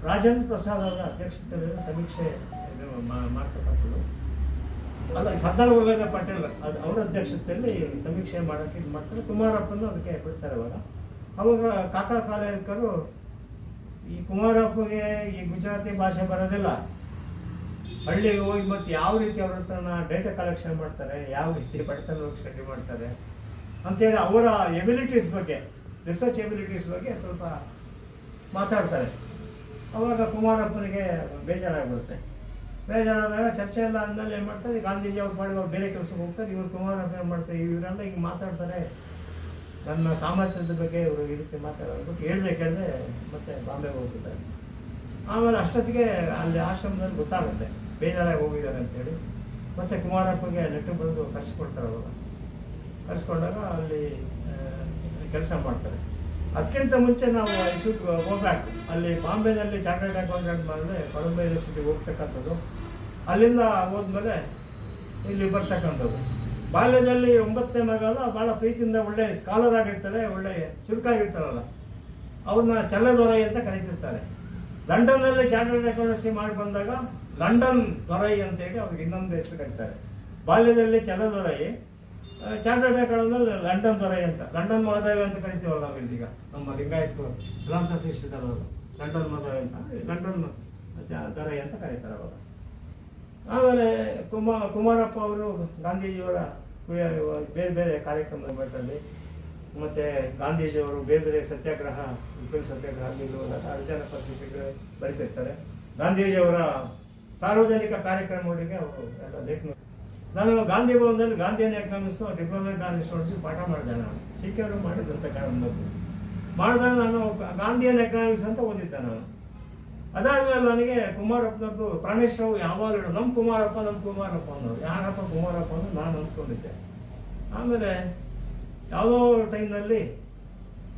ರಾಜೇಂದ್ರ ಪ್ರಸಾದ್ ಅವರ ಅಧ್ಯಕ್ಷತೆಯಲ್ಲಿ ಸಮೀಕ್ಷೆ ಮಾಡ್ತಕ್ಕಂಥದ್ದು. ಅಲ್ಲ, ಸರ್ದಾರ್ ವಲ್ಲಭಾಯ್ ಪಟೇಲ್ ಅವರ ಅಧ್ಯಕ್ಷತೆಯಲ್ಲಿ ಸಮೀಕ್ಷೆ ಮಾಡೋಕ್ಕೆ ಇದು ಮಾಡ್ತಾರೆ. ಕುಮಾರಪ್ಪನ ಅದಕ್ಕೆ ಬಿಡ್ತಾರೆ. ಅವಾಗ ಕಾಕಾ ಕಾಲೇಕರು ಈ ಕುಮಾರಪ್ಪಗೆ ಈ ಗುಜರಾತಿ ಭಾಷೆ ಬರೋದಿಲ್ಲ, ಹಳ್ಳಿಗೆ ಹೋಗಿ ಮತ್ತೆ ಯಾವ ರೀತಿ ಅವ್ರ ಹತ್ರ ಡೇಟಾ ಕಲೆಕ್ಷನ್ ಮಾಡ್ತಾರೆ, ಯಾವ ರೀತಿ ಬಡತನ ಸ್ಟಡಿ ಮಾಡ್ತಾರೆ ಅಂತೇಳಿ ಅವರ ಎಬಿಲಿಟೀಸ್ ಬಗ್ಗೆ, ರಿಸರ್ಚ್ ಎಬಿಲಿಟೀಸ್ ಬಗ್ಗೆ ಸ್ವಲ್ಪ ಮಾತಾಡ್ತಾರೆ. ಅವಾಗ ಕುಮಾರಪ್ಪನಿಗೆ ಬೇಜಾರಾಗ್ಬಿಡುತ್ತೆ. ಬೇಜಾರಾದಾಗ ಚರ್ಚೆ ಎಲ್ಲ ಆದಮೇಲೆ ಏನು ಮಾಡ್ತಾರೆ, ಗಾಂಧೀಜಿ ಅವ್ರು ಮಾಡಿ ಅವ್ರು ಬೇರೆ ಕೆಲಸಕ್ಕೆ ಹೋಗ್ತಾರೆ. ಇವ್ರು ಕುಮಾರಪ್ಪ ಏನು ಮಾಡ್ತಾರೆ, ಇವರೆಲ್ಲ ಹಿಂಗೆ ಮಾತಾಡ್ತಾರೆ, ನನ್ನ ಸಾಮರ್ಥ್ಯದ ಬಗ್ಗೆ ಇವರು ಈ ರೀತಿ ಮಾತಾಡೋದು ಕೇಳದೆ ಮತ್ತೆ ಬಾಂಬೆಗೆ ಹೋಗ್ಬಿಡ್ತಾರೆ. ಆಮೇಲೆ ಅಷ್ಟೊತ್ತಿಗೆ ಅಲ್ಲಿ ಆಶ್ರಮದಲ್ಲಿ ಗೊತ್ತಾಗುತ್ತೆ ಬೇಜಾರಾಗಿ ಹೋಗಿದ್ದಾರೆ ಅಂತೇಳಿ. ಮತ್ತೆ ಕುಮಾರಪ್ಪಗೆ ಲೆಟ್ರ್ ಬರೆದು ಕರೆಸ್ಕೊಡ್ತಾರೆ. ಅವಾಗ ಕರೆಸ್ಕೊಂಡಾಗ ಅಲ್ಲಿ ಕೆಲಸ ಮಾಡ್ತಾರೆ. ಅದಕ್ಕಿಂತ ಮುಂಚೆ ನಾವು ಶುಡ್ ಗೋ ಬ್ಯಾಕ್. ಅಲ್ಲಿ ಬಾಂಬೆನಲ್ಲಿ ಚಾರ್ಟರ್ಡ್ ಅಕೌಂಟೆಂಟ್ ಮಾಡಿದ್ರೆ ಕೊಲಂಬಿಯಾ ಯೂನಿವರ್ಸಿಟಿಗೆ ಹೋಗ್ತಕ್ಕಂಥದ್ದು. ಅಲ್ಲಿಂದ ಹೋದ್ಮೇಲೆ ಇಲ್ಲಿ ಬರ್ತಕ್ಕಂಥದ್ದು. ಬಾಲ್ಯದಲ್ಲಿ 9ನೇ ಮಗಲ್ಲ ಭಾಳ ಪ್ರೀತಿಯಿಂದ ಒಳ್ಳೆ ಸ್ಕಾಲರ್ ಆಗಿರ್ತಾರೆ, ಒಳ್ಳೆ ಚುರುಕಾಗಿರ್ತಾರಲ್ಲ, ಅವ್ರನ್ನ ಚಲ್ಲದೊರೈ ಅಂತ ಕರೀತಿರ್ತಾರೆ. ಲಂಡನ್ನಲ್ಲಿ ಚಾರ್ಟರ್ಡ್ ಅಕೌಂಟೆನ್ಸಿ ಮಾಡಿ ಬಂದಾಗ ಲಂಡನ್ ದೊರೈ ಅಂತೇಳಿ ಅವ್ರಿಗೆ ಇನ್ನೊಂದು ಹೆಸರು ಕರೀತಾರೆ. ಬಾಲ್ಯದಲ್ಲಿ ಚಲ್ಲದೊರೈ, ಚಾರ್ಟರ್ಡ್ ಅಕೌಂಟೆನ್ಸಿ ಲಂಡನ್ ದೊರೈ ಅಂತ, ಲಂಡನ್ ಮಹದೇವ ಅಂತ ಕರಿತೀವಲ್ಲ ನಾವು ಇಲ್ಲಿಗ ನಮ್ಮ ಲಿಂಗಾಯತ್ ಫಿಲಾಂಥ್ರಫಿಸ್ಟ್ ಇದ್ದಾರಲ್ಲ, ಲಂಡನ್ ಮಹದೇವ ಅಂತ, ಲಂಡನ್ ದೊರೈ ಅಂತ ಕರೀತಾರೆ ಅವಾಗ. ಆಮೇಲೆ ಕುಮಾರಪ್ಪ ಅವರು ಗಾಂಧೀಜಿಯವರ ಬೇರೆ ಬೇರೆ ಕಾರ್ಯಕ್ರಮದಲ್ಲಿ ಮತ್ತು ಗಾಂಧೀಜಿಯವರು ಬೇರೆ ಬೇರೆ ಸತ್ಯಾಗ್ರಹ, ಉಪ್ಪಿನ ಸತ್ಯಾಗ್ರಹ ನಿಲ್ಲುವಾಗ ಅರ್ಜನ ಪತ್ರಿಕೆಗಳು ಬರೀತಿರ್ತಾರೆ. ಗಾಂಧೀಜಿಯವರ ಸಾರ್ವಜನಿಕ ಕಾರ್ಯಕ್ರಮಗಳಿಗೆ ಅವರು ಎಲ್ಲ ಲೇಖನ. ನಾನು ಗಾಂಧಿ ಭವನದಲ್ಲಿ Gandhian economics diploma Gandhi students ಪಾಠ ಮಾಡಿದೆ. ನಾನು ಸಿಕ್ಕಿಯವರು ಮಾಡಿದಂಥ ಕಾರಣದಲ್ಲಿ ಮಾಡಿದಾಗ ನಾನು ಗಾಂಧಿಯನ್ ಎಕನಾಮಿಕ್ಸ್ ಅಂತ ಓದಿದ್ದೆ ನಾನು. ಅದಾದ್ಮೇಲೆ ನನಗೆ ಕುಮಾರಪ್ಪನದ್ದು ಪ್ರಾಣೇಶ್ವರ ಯಾವಾಗಲೂ ನಮ್ಮ ಕುಮಾರಪ್ಪ ಅನ್ನೋರು, ಯಾರಪ್ಪ ಕುಮಾರಪ್ಪ ಅಂತ ನಾನು ಅಂದ್ಕೊಂಡಿದ್ದೆ. ಆಮೇಲೆ ಯಾವುದೋ ಟೈಮ್ನಲ್ಲಿ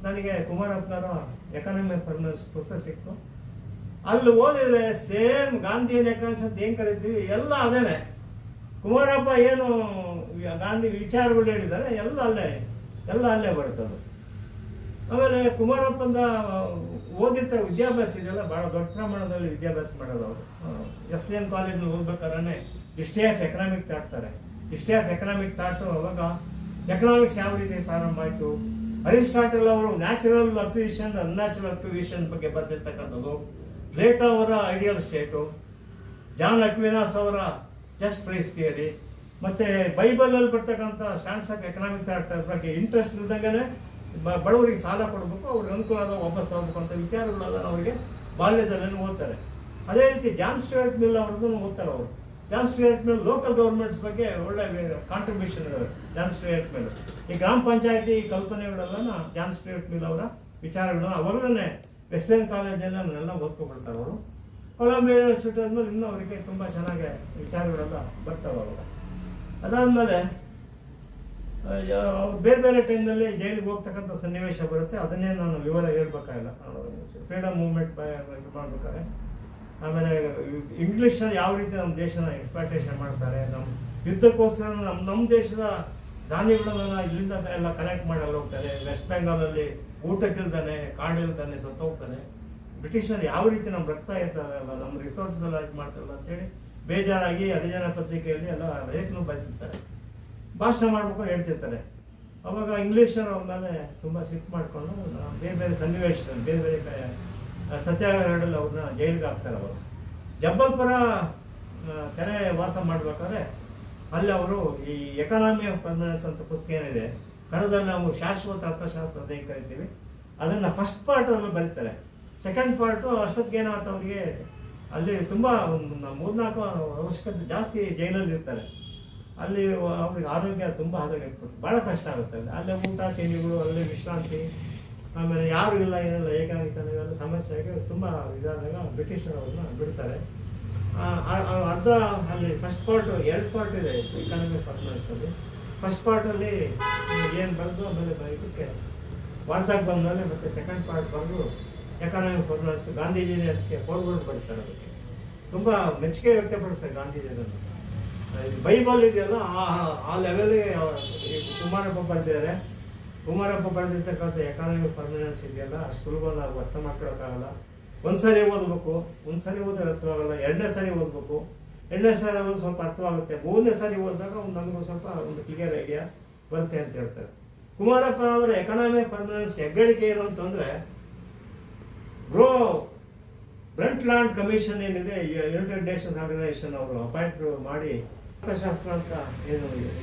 ನನಗೆ ಕುಮಾರಪ್ಪನವರ ಎಕನಾಮಿ ಫರ್ಮರ್ಸ್ ಪುಸ್ತಕ ಸಿಕ್ತು. ಅಲ್ಲಿ ಓದಿದ್ರೆ ಸೇಮ್ ಗಾಂಧಿಯನ್ ಎಕನಾಮಿಕ್ಸ್ ಅಂತ ಏನು ಕರಿತೀವಿ ಎಲ್ಲ ಅದೇನೆ. ಕುಮಾರಪ್ಪ ಏನು ಗಾಂಧಿ ವಿಚಾರಗಳು ಹೇಳಿದ್ದಾರೆ ಎಲ್ಲ ಅಲ್ಲೇ ಬರ್ತದೆ. ಆಮೇಲೆ ಕುಮಾರಪ್ಪಂದ ಓದಿರ್ತ ವಿದ್ಯಾಭ್ಯಾಸ ಇದೆಲ್ಲ ಭಾಳ ದೊಡ್ಡ ಪ್ರಮಾಣದಲ್ಲಿ ವಿದ್ಯಾಭ್ಯಾಸ ಮಾಡೋದು. ಅವರು SDN ಕಾಲೇಜ್ನಲ್ಲಿ ಓದ್ಬೇಕಾದ್ರೆ ಹಿಸ್ಟ್ರಿ ಆಫ್ ಎಕನಾಮಿಕ್ ತಾಡ್ತಾರೆ. ಹಿಸ್ಟ್ರಿ ಆಫ್ ಎಕನಾಮಿಕ್ ತಾಟು ಅವಾಗ ಎಕನಾಮಿಕ್ಸ್ ಯಾವ ರೀತಿ ಪ್ರಾರಂಭ ಆಯಿತು, ಅರಿಸ್ಟಾಟಲ್ ಅವರು ನ್ಯಾಚುರಲ್ ಅಕ್ವಿಸಿಷನ್ ಅನ್ಯಾಚುರಲ್ ಅಕ್ವಿಸಿಷನ್ ಬಗ್ಗೆ ಬರ್ತಿರ್ತಕ್ಕಂಥದ್ದು, ಪ್ಲೇಟೋ ಅವರ ಐಡಿಯಲ್ ಸ್ಟೇಟು, ಜಾನ್ ಅಕ್ವಿನಾಸ್ ಅವರ ಜಸ್ಟ್ ಪ್ರೈಸ್ ಥಿಯರಿ, ಮತ್ತು ಬೈಬಲಲ್ಲಿ ಬರ್ತಕ್ಕಂಥ ಸ್ಟ್ಯಾಂಡ್ಸ್ ಆಫ್ ಎಕನಾಮಿಕ್ ಥಾಟ್ ಬಗ್ಗೆ ಇಂಟ್ರೆಸ್ಟ್ ಇಲ್ದಂಗೆ ಬಡವರಿಗೆ ಸಾಲ ಕೊಡಬೇಕು, ಅವ್ರಿಗೆ ಅನುಕೂಲ ಆದ ವಾಪಸ್ ತಗೋಬೇಕು ಅಂತ ವಿಚಾರಗಳೆಲ್ಲ ಅವರಿಗೆ ಬಾಲ್ಯದಲ್ಲೇನು ಓದ್ತಾರೆ. ಅದೇ ರೀತಿ ಜಾನ್ ಸ್ಟುವರ್ಟ್ ಮಿಲ್ ಅವ್ರದ್ದು ಓದ್ತಾರೆ. ಅವರು John Stuart Mill local governments ಬಗ್ಗೆ ಒಳ್ಳೆ ಕಾಂಟ್ರಿಬ್ಯೂಷನ್ ಇದಾವೆ. ಜಾನ್ ಸ್ಟುವರ್ಟ್ ಮಿಲ್ ಈ ಗ್ರಾಮ ಪಂಚಾಯತಿ ಕಲ್ಪನೆಗಳೆಲ್ಲ ಜಾನ್ ಸ್ಟುವರ್ಟ್ ಮಿಲ್ ಅವರ ವಿಚಾರಗಳು ಅವಾಗಲೇ ವೆಸ್ಟರ್ನ್ ಕಾಲೇಜಲ್ಲಿ ಅವನ್ನೆಲ್ಲ ಓದ್ಕೊಬಿಡ್ತಾರೆ ಅವರು. ಕೊಲಂಬಿಯಾ ಯೂನಿವರ್ಸಿಟಿ ಆದಮೇಲೆ ಇನ್ನೂ ಅವರಿಗೆ ತುಂಬ ಚೆನ್ನಾಗಿ ವಿಚಾರಗಳೆಲ್ಲ ಬರ್ತಾವೆ ಅವಾಗ. ಅದಾದಮೇಲೆ ಬೇರೆ ಬೇರೆ ಟೈಮ್ನಲ್ಲಿ ಜೈಲಿಗೆ ಹೋಗ್ತಕ್ಕಂಥ ಸನ್ನಿವೇಶ ಬರುತ್ತೆ. ಅದನ್ನೇ ನಾನು ವಿವರ ಹೇಳ್ಬೇಕಾಗಿಲ್ಲ. ಫ್ರೀಡಮ್ ಮೂವ್ಮೆಂಟ್ ಇದು ಮಾಡ್ಬೇಕಾದ್ರೆ ಆಮೇಲೆ ಇಂಗ್ಲೀಷಲ್ಲಿ ಯಾವ ರೀತಿ ನಮ್ಮ ದೇಶನ ಎಕ್ಸ್ಪ್ಲಾಯ್ಟೇಷನ್ ಮಾಡ್ತಾರೆ, ನಮ್ಮ ಯುದ್ಧಕ್ಕೋಸ್ಕರ ನಮ್ಮ ದೇಶದ ಧಾನ್ಯಗಳನ್ನ ಇಲ್ಲಿಂದ ಎಲ್ಲ ಕಲೆಕ್ಟ್ ಮಾಡಲು ಹೋಗ್ತಾರೆ. ವೆಸ್ಟ್ ಬೆಂಗಾಲಲ್ಲಿ ಊಟಕ್ಕಿಲ್ದಾನೆ, ಕಾಡಿಲ್ದಾನೆ ಸತ್ತೋಗ್ತಾನೆ. ಬ್ರಿಟಿಷರು ಯಾವ ರೀತಿ ನಮ್ಮ ರಕ್ತ ಇರ್ತಾರಲ್ಲ, ನಮ್ಮ ರಿಸೋರ್ಸಸ್ ಎಲ್ಲ ಇದು ಮಾಡ್ತಾರಲ್ಲ ಅಂತೇಳಿ ಬೇಜಾರಾಗಿ ಹರಿಜನ ಪತ್ರಿಕೆಯಲ್ಲಿ ಎಲ್ಲ ಲೇಖನ ಬರೆದಿರ್ತಾರೆ. ಭಾಷಣ ಮಾಡ್ಬೇಕಾದ್ರೆ ಹೇಳ್ತಿರ್ತಾರೆ. ಅವಾಗ ಇಂಗ್ಲೀಷರು ಅವ್ರ ಮೇಲೆ ತುಂಬ ಸಿಟ್ಟು ಮಾಡಿಕೊಂಡು ಬೇರೆ ಬೇರೆ ಸನ್ನಿವೇಶದಲ್ಲಿ ಬೇರೆ ಬೇರೆ ಸತ್ಯಾಗ್ರಹಗಳಲ್ಲಿ ಅವ್ರನ್ನ ಜೈಲಿಗೆ ಹಾಕ್ತಾರೆ. ಅವರು ಜಬ್ಬಲ್ಪುರ ಸೆರೆ ವಾಸ ಮಾಡಬೇಕಾದ್ರೆ ಅಲ್ಲಿ ಅವರು ಈ ಎಕಾನಮಿ ಆಫ್ ಪರ್ಮನೆನ್ಸ್ ಅಂತ ಪುಸ್ತಕ ಏನಿದೆ, ಕನ್ನಡದಲ್ಲಿ ನಾವು ಶಾಶ್ವತ ಅರ್ಥಶಾಸ್ತ್ರ ಅಂತ ಏನು ಕರಿತೀವಿ, ಅದನ್ನು ಫಸ್ಟ್ ಪಾರ್ಟಲ್ಲಿ ಬರೀತಾರೆ. ಸೆಕೆಂಡ್ ಪಾರ್ಟು ಅಷ್ಟೊತ್ತಿಗೆ ಏನಾಗುತ್ತೆ, ಅವರಿಗೆ ಅಲ್ಲಿ ತುಂಬ 3-4 ವರ್ಷಕ್ಕಿಂತ ಜಾಸ್ತಿ ಜೈಲಲ್ಲಿ ಇರ್ತಾರೆ. ಅಲ್ಲಿ ಅವ್ರಿಗೆ ಆರೋಗ್ಯ ತುಂಬ ಹದಗೆಟ್ಬಿಟ್ಟು ಭಾಳ ಕಷ್ಟ ಆಗುತ್ತೆ. ಅಲ್ಲೇ ಊಟ ತಿಂಡಿಗಳು, ಅಲ್ಲೇ ವಿಶ್ರಾಂತಿ, ಆಮೇಲೆ ಯಾರು ಇಲ್ಲ ಏನಿಲ್ಲ ಏಕಾಂಗಿತನ ಇವೆಲ್ಲ ಸಮಸ್ಯೆಗೆ ತುಂಬ ಇದಾದಾಗ ಬ್ರಿಟಿಷರವ್ರನ್ನ ಬಿಡ್ತಾರೆ. ಅರ್ಧ ಅಲ್ಲಿ ಫಸ್ಟ್ ಪಾರ್ಟ್ 2 ಪಾರ್ಟ್ ಇದೆ ಎಕಾನಮಿಕ್ ಪರ್ಮನೆನ್ಸಲ್ಲಿ. ಫಸ್ಟ್ ಪಾರ್ಟಲ್ಲಿ ಏನು ಬರೆದು ಆಮೇಲೆ ಇದಕ್ಕೆ ವಾರ್ತಾಗ ಬಂದಮೇಲೆ ಮತ್ತೆ ಸೆಕೆಂಡ್ ಪಾರ್ಟ್ ಬರೆದು ಎಕಾನಮಿಕ್ ಪರ್ಮನೆನ್ಸ್ ಗಾಂಧೀಜಿನೇ ಅದಕ್ಕೆ ಫಾರ್ವರ್ಡ್ ಬರ್ತಾರೆ. ಅದಕ್ಕೆ ತುಂಬ ಮೆಚ್ಚುಗೆ ವ್ಯಕ್ತಪಡಿಸ್ತಾರೆ ಗಾಂಧೀಜಿಯನ್ನು. ಬೈಬಲ್ ಇದೆಯಲ್ಲ ಆ ಲೆವೆಲ್ಗೆ ಕುಮಾರಪ್ಪ ಬರೆದಿದ್ದಾರೆ. ಕುಮಾರಪ್ಪ ಬರೆದಿರ್ತಕ್ಕಂಥ ಎಕಾನಮಿಕ್ ಪರ್ಮನೆನ್ಸ್ ಇದೆಯಲ್ಲ ಅಷ್ಟು ಸುಲಭ ನಾವು ಅರ್ಥ ಮಾಡ್ಕೊಳಕ್ಕಾಗಲ್ಲ. ಒಂದು ಸಾರಿ ಓದಬೇಕು, ಒಂದು ಸಾರಿ ಓದಿದ್ರೆ ಅರ್ಥವಾಗಲ್ಲ, 2ನೇ ಸಾರಿ ಓದಬೇಕು, 2ನೇ ಸಾರಿ ಓದಿ ಸ್ವಲ್ಪ ಅರ್ಥವಾಗುತ್ತೆ, 3ನೇ ಸಾರಿ ಓದಿದಾಗ ನಮಗೂ ಸ್ವಲ್ಪ ಒಂದು ಕ್ಲಿಯರ್ ಐಡಿಯಾ ಬರುತ್ತೆ ಅಂತ ಹೇಳ್ತಾರೆ. ಕುಮಾರಪ್ಪ ಅವರ ಎಕಾನಮಿಕ್ ಪರ್ಮನೆನ್ಸ್ ಹೆಗ್ಗಳಿಕೆ ಏನು ಅಂತಂದರೆ ಬ್ರಂಟ್ಲ್ಯಾಂಡ್ ಕಮಿಷನ್ ಏನಿದೆ ಯುನೈಟೆಡ್ ನೇಷನ್ಸ್ ಆರ್ಗನೈಸೇಷನ್ ಅವರು ಅಪಾಯಿಂಟ್ ಮಾಡಿ ಅರ್ಥಶಾಸ್ತ್ರ ಅಂತ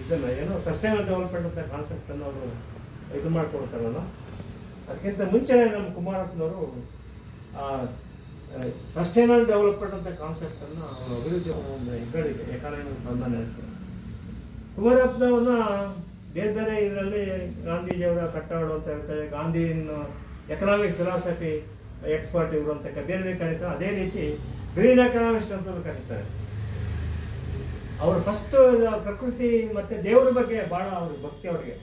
ಇದನ್ನು ಸಸ್ಟೈನಬಲ್ ಡೆವಲಪ್ಮೆಂಟ್ ಅಂತ ಕಾನ್ಸೆಪ್ಟನ್ನು ಅವರು ಇದು ಮಾಡ್ಕೊಡ್ತಾರಲ್ಲ. ಅದಕ್ಕಿಂತ ಮುಂಚೆನೇ ನಮ್ಮ ಕುಮಾರಪ್ಪನವರು ಸಸ್ಟೈನಬಲ್ ಡೆವಲಪ್ಮೆಂಟ್ ಅಂತ ಕಾನ್ಸೆಪ್ಟನ್ನು ಅವರು ಅಭಿವೃದ್ಧಿ ಒಂದು ಹೆಗ್ಗಳಿಕೆ ಎಕಾನಮಿಕ್ ಪರ್ಮನೆನ್ಸ್. ಕುಮಾರಪ್ಪನವ್ರನ್ನ ಬೇರೆ ಬೇರೆ ಇದರಲ್ಲಿ ಗಾಂಧೀಜಿಯವರ ಕಟ್ಟವಾಡು ಅಂತ ಹೇಳ್ತಾರೆ, ಗಾಂಧಿನ ಎಕನಾಮಿಕ್ ಫಿಲಾಸಫಿ ಎಕ್ಸ್ಪರ್ಟ್ ಇವರು ಅಂತ ಬೇರೆ ಕರೀತಾರೆ. ಅದೇ ರೀತಿ ಗ್ರೀನ್ ಎಕನಾಮಿಸ್ಟ್ ಅಂತ ಕರೀತಾರೆ. ಅವರು ಫಸ್ಟ್ ಪ್ರಕೃತಿ ಮತ್ತು ದೇವರ ಬಗ್ಗೆ ಭಾಳ ಅವ್ರಿಗೆ ಭಕ್ತಿ ಅವರಿಗೆ.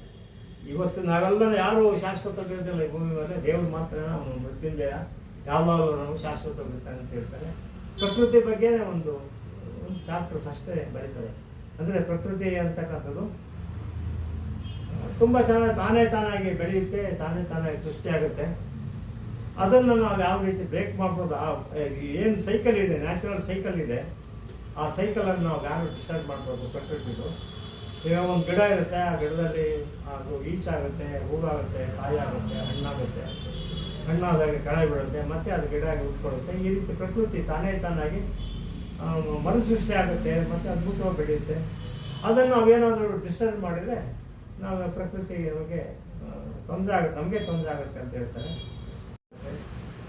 ಇವತ್ತು ನಾವೆಲ್ಲ ಯಾರು ಶಾಶ್ವತವಾಗಿರೋದಿಲ್ಲ ಈ ಭೂಮಿ ಮೇಲೆ, ದೇವ್ರು ಮಾತ್ರ ಅವನು ಮೃತ್ಯುಂಜಯ, ಯಾವಾಗಲೂ ನಾವು ಶಾಶ್ವತವಾಗಿರ್ತಾನೆ ಅಂತ ಹೇಳ್ತಾರೆ. ಪ್ರಕೃತಿ ಬಗ್ಗೆ ಒಂದು ಚಾಪ್ಟರ್ ಫಸ್ಟೇ ಬರೀತಾರೆ. ಅಂದರೆ ಪ್ರಕೃತಿ ಅಂತಕ್ಕಂಥದ್ದು ತುಂಬ ಚೆನ್ನಾಗಿ ತಾನಾಗಿ ಬೆಳೆಯುತ್ತೆ, ತಾನಾಗಿ ಸೃಷ್ಟಿಯಾಗುತ್ತೆ. ಅದನ್ನು ನಾವು ಯಾವ ರೀತಿ ಬ್ರೇಕ್ ಮಾಡ್ಬೋದು, ಏನು ಸೈಕಲ್ ಇದೆ, ನ್ಯಾಚುರಲ್ ಸೈಕಲ್ ಇದೆ, ಆ ಸೈಕಲನ್ನು ನಾವು ಯಾರು ಡಿಸ್ಟರ್ಬ್ ಮಾಡ್ಬೋದು ಪ್ರಕೃತಿದು. ಈಗ ಒಂದು ಗಿಡ ಇರುತ್ತೆ, ಆ ಗಿಡದಲ್ಲಿ ಅದು ಈಚಾಗುತ್ತೆ, ಹೂವಾಗುತ್ತೆ, ಕಾಯಾಗುತ್ತೆ, ಹಣ್ಣಾಗುತ್ತೆ, ಹಣ್ಣಾದಾಗ ಕೆಳಗೆ ಬೀಳುತ್ತೆ, ಮತ್ತೆ ಅದು ಗಿಡ ಉಟ್ಕೊಳ್ಳುತ್ತೆ. ಈ ರೀತಿ ಪ್ರಕೃತಿ ತಾನಾಗಿ ಮರುಸೃಷ್ಟಿ ಆಗುತ್ತೆ, ಮತ್ತು ಅದ್ಭುತವಾಗಿ ಬೆಳೆಯುತ್ತೆ. ಅದನ್ನು ನಾವೇನಾದರೂ ಡಿಸ್ಟರ್ಬ್ ಮಾಡಿದರೆ ನಾವು ಪ್ರಕೃತಿ ನಮಗೆ ತೊಂದರೆ ಆಗುತ್ತೆ, ನಮಗೆ ತೊಂದರೆ ಆಗುತ್ತೆ ಅಂತ ಹೇಳ್ತಾರೆ.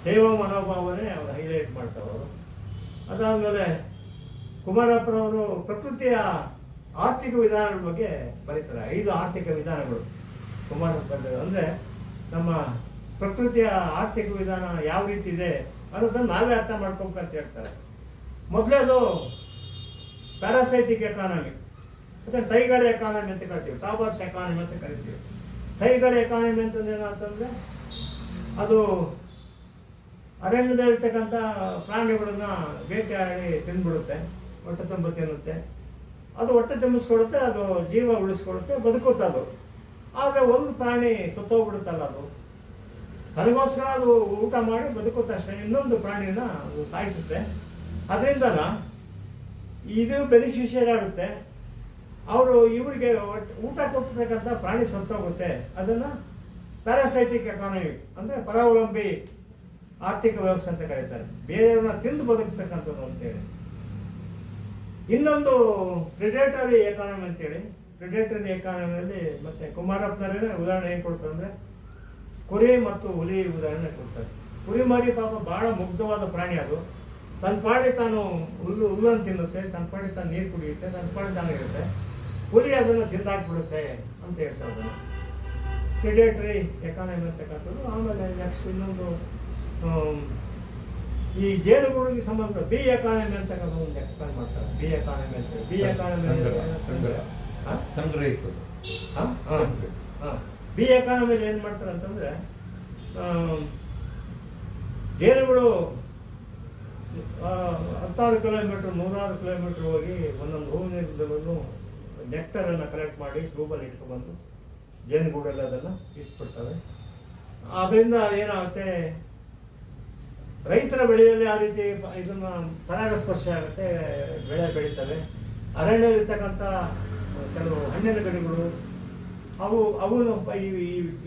ಸೇವಾ ಮನೋಭಾವನೆ ಅವರು ಹೈಲೈಟ್ ಮಾಡ್ತಾರವರು. ಅದಾದಮೇಲೆ ಕುಮಾರಪ್ಪನವರು ಪ್ರಕೃತಿಯ ಆರ್ಥಿಕ ವಿಧಾನಗಳ ಬಗ್ಗೆ ಬರೀತಾರೆ. 5 ಆರ್ಥಿಕ ವಿಧಾನಗಳು ಕುಮಾರಪ್ಪ ಬರೆದ. ಅಂದರೆ ನಮ್ಮ ಪ್ರಕೃತಿಯ ಆರ್ಥಿಕ ವಿಧಾನ ಯಾವ ರೀತಿ ಇದೆ ಅನ್ನೋದನ್ನು ನಾವೇ ಅರ್ಥ ಮಾಡ್ಕೊಬೇಕಂತ ಹೇಳ್ತಾರೆ. ಮೊದಲೇದು ಪ್ಯಾರಾಸೈಟಿಕ್ ಎಕಾನಮಿ, ಮತ್ತು ಟೈಗರ್ ಎಕಾನಮಿ ಅಂತ ಕರಿತೀವಿ, ಟಾಬರ್ಸ್ ಎಕಾನಮಿ ಅಂತ ಕರಿತೀವಿ. ಟೈಗರ್ ಎಕಾನಮಿ ಅಂತಂದ್ರೆ ಏನಂತಂದರೆ ಅದು ಅರಣ್ಯದಲ್ಲಿರ್ತಕ್ಕಂಥ ಪ್ರಾಣಿಗಳನ್ನ ಬೇಟೆಯಾಡಿ ತಿಂದ್ಬಿಡುತ್ತೆ, ಹೊಟ್ಟೆ ತುಂಬ ತಿನ್ನುತ್ತೆ. ಅದು ಹೊಟ್ಟೆ ತುಂಬಿಸ್ಕೊಡುತ್ತೆ, ಅದು ಜೀವ ಉಳಿಸ್ಕೊಡುತ್ತೆ, ಬದುಕುತ್ತೆ ಅದು. ಆದರೆ ಒಂದು ಪ್ರಾಣಿ ಸತ್ತೋಗ್ಬಿಡುತ್ತಲ್ಲ, ಅದು ತನಗೋಸ್ಕರ ಅದು ಊಟ ಮಾಡಿ ಬದುಕುತ್ತೆ ಅಷ್ಟೇ, ಇನ್ನೊಂದು ಪ್ರಾಣಿನ ಅದು ಸಾಯಿಸುತ್ತೆ. ಅದರಿಂದ ಇದು ಬೆನಿಫಿಷಿಯರಿ ಆಗುತ್ತೆ. ಅವರು ಇವರಿಗೆ ಊಟ ಕೊಟ್ಟಿರ್ತಕ್ಕಂಥ ಪ್ರಾಣಿ ಸತ್ತೋಗುತ್ತೆ. ಅದನ್ನು ಪ್ಯಾರಾಸೈಟಿಕ್ ಎಕಾನಮಿ ಅಂದರೆ ಪರಾವಲಂಬಿ ಆರ್ಥಿಕ ವ್ಯವಸ್ಥೆ ಅಂತ ಕರೀತಾರೆ, ಬೇರೆಯವ್ರನ್ನ ತಿಂದು ಬದುಕ್ತಕ್ಕಂಥದ್ದು ಅಂತೇಳಿ. ಇನ್ನೊಂದು ಪ್ರಿಡೇಟರಿ ಎಕಾನಮಿ ಅಂತೇಳಿ, ಪ್ರಿಡೇಟರಿ ಎಕಾನಮಿಯಲ್ಲಿ ಮತ್ತೆ ಕುಮಾರಪ್ಪನವರೇ ಉದಾಹರಣೆ ಏನು ಕೊಡ್ತಾರೆ ಅಂದರೆ ಕುರಿ ಮತ್ತು ಹುಲಿ ಉದಾಹರಣೆ ಕೊಡ್ತಾರೆ. ಕುರಿ ಮರಿ ಪಾಪ ಭಾಳ ಮುಗ್ಧವಾದ ಪ್ರಾಣಿ, ಅದು ತನ್ನ ಪಾಡಿ ತಾನು ಹುಲ್ಲನ್ನು ತಿನ್ನುತ್ತೆ, ತನ್ನ ಪಾಡಿ ತಾನು ನೀರು ಕುಡಿಯುತ್ತೆ, ತನ್ನ ಪಾಡಿ ತಾನಿರುತ್ತೆ. ಹುಲಿ ಅದನ್ನು ತಿಂದಾಕ್ಬಿಡುತ್ತೆ ಅಂತ ಹೇಳ್ತಾರೆ. ಅದನ್ನು ಪ್ರಿಡೇಟರಿ ಎಕಾನಮಿ ಅಂತಕ್ಕಂಥದ್ದು. ಆಮೇಲೆ ನೆಕ್ಸ್ಟ್ ಇನ್ನೊಂದು ಈ ಜೇನುಗೂಡಿಗೆ ಸಂಬಂಧ ಬಿ ಎಕಾನಮಿ ಅಂತಕ್ಕಂಥ ಒಂದು ಎಕ್ಸ್ಪ್ಲೇನ್ ಮಾಡ್ತಾರೆ. ಬಿ ಎಕಾನಮಿ ಅಂತ ಬಿ ಎಕಾನಮಿ ಸಂಗ್ರಹಿಸೋದು. ಬಿ ಎಕಾನಮಿಲಿ ಏನು ಮಾಡ್ತಾರೆ ಅಂತಂದರೆ ಜೇನುಗಳು 10 ಕಿಲೋಮೀಟ್ರ್ 100 ಕಿಲೋಮೀಟ್ರ್ ಹೋಗಿ ಒಂದೊಂದು ಹೂವಿನಿಂದಲೂ ನೆಕ್ಟರನ್ನು ಕಲೆಕ್ಟ್ ಮಾಡಿ ಟ್ಯೂಬಲ್ಲಿ ಇಟ್ಕೊಬಂದು ಜೇನುಗೂಡಲ್ಲಿ ಅದನ್ನು ಇಟ್ಬಿಡ್ತವೆ. ಅದರಿಂದ ಏನಾಗುತ್ತೆ, ರೈತರ ಬೆಳೆಯಲ್ಲಿ ಆ ರೀತಿ ಇದನ್ನು ಪರಾಗಸ್ಪರ್ಶ ಆಗುತ್ತೆ, ಬೆಳೆ ಬೆಳೀತವೆ. ಅರಣ್ಯದಲ್ಲಿರ್ತಕ್ಕಂಥ ಕೆಲವು ಹಣ್ಣಿನ ಗಿಡಗಳು ಅವು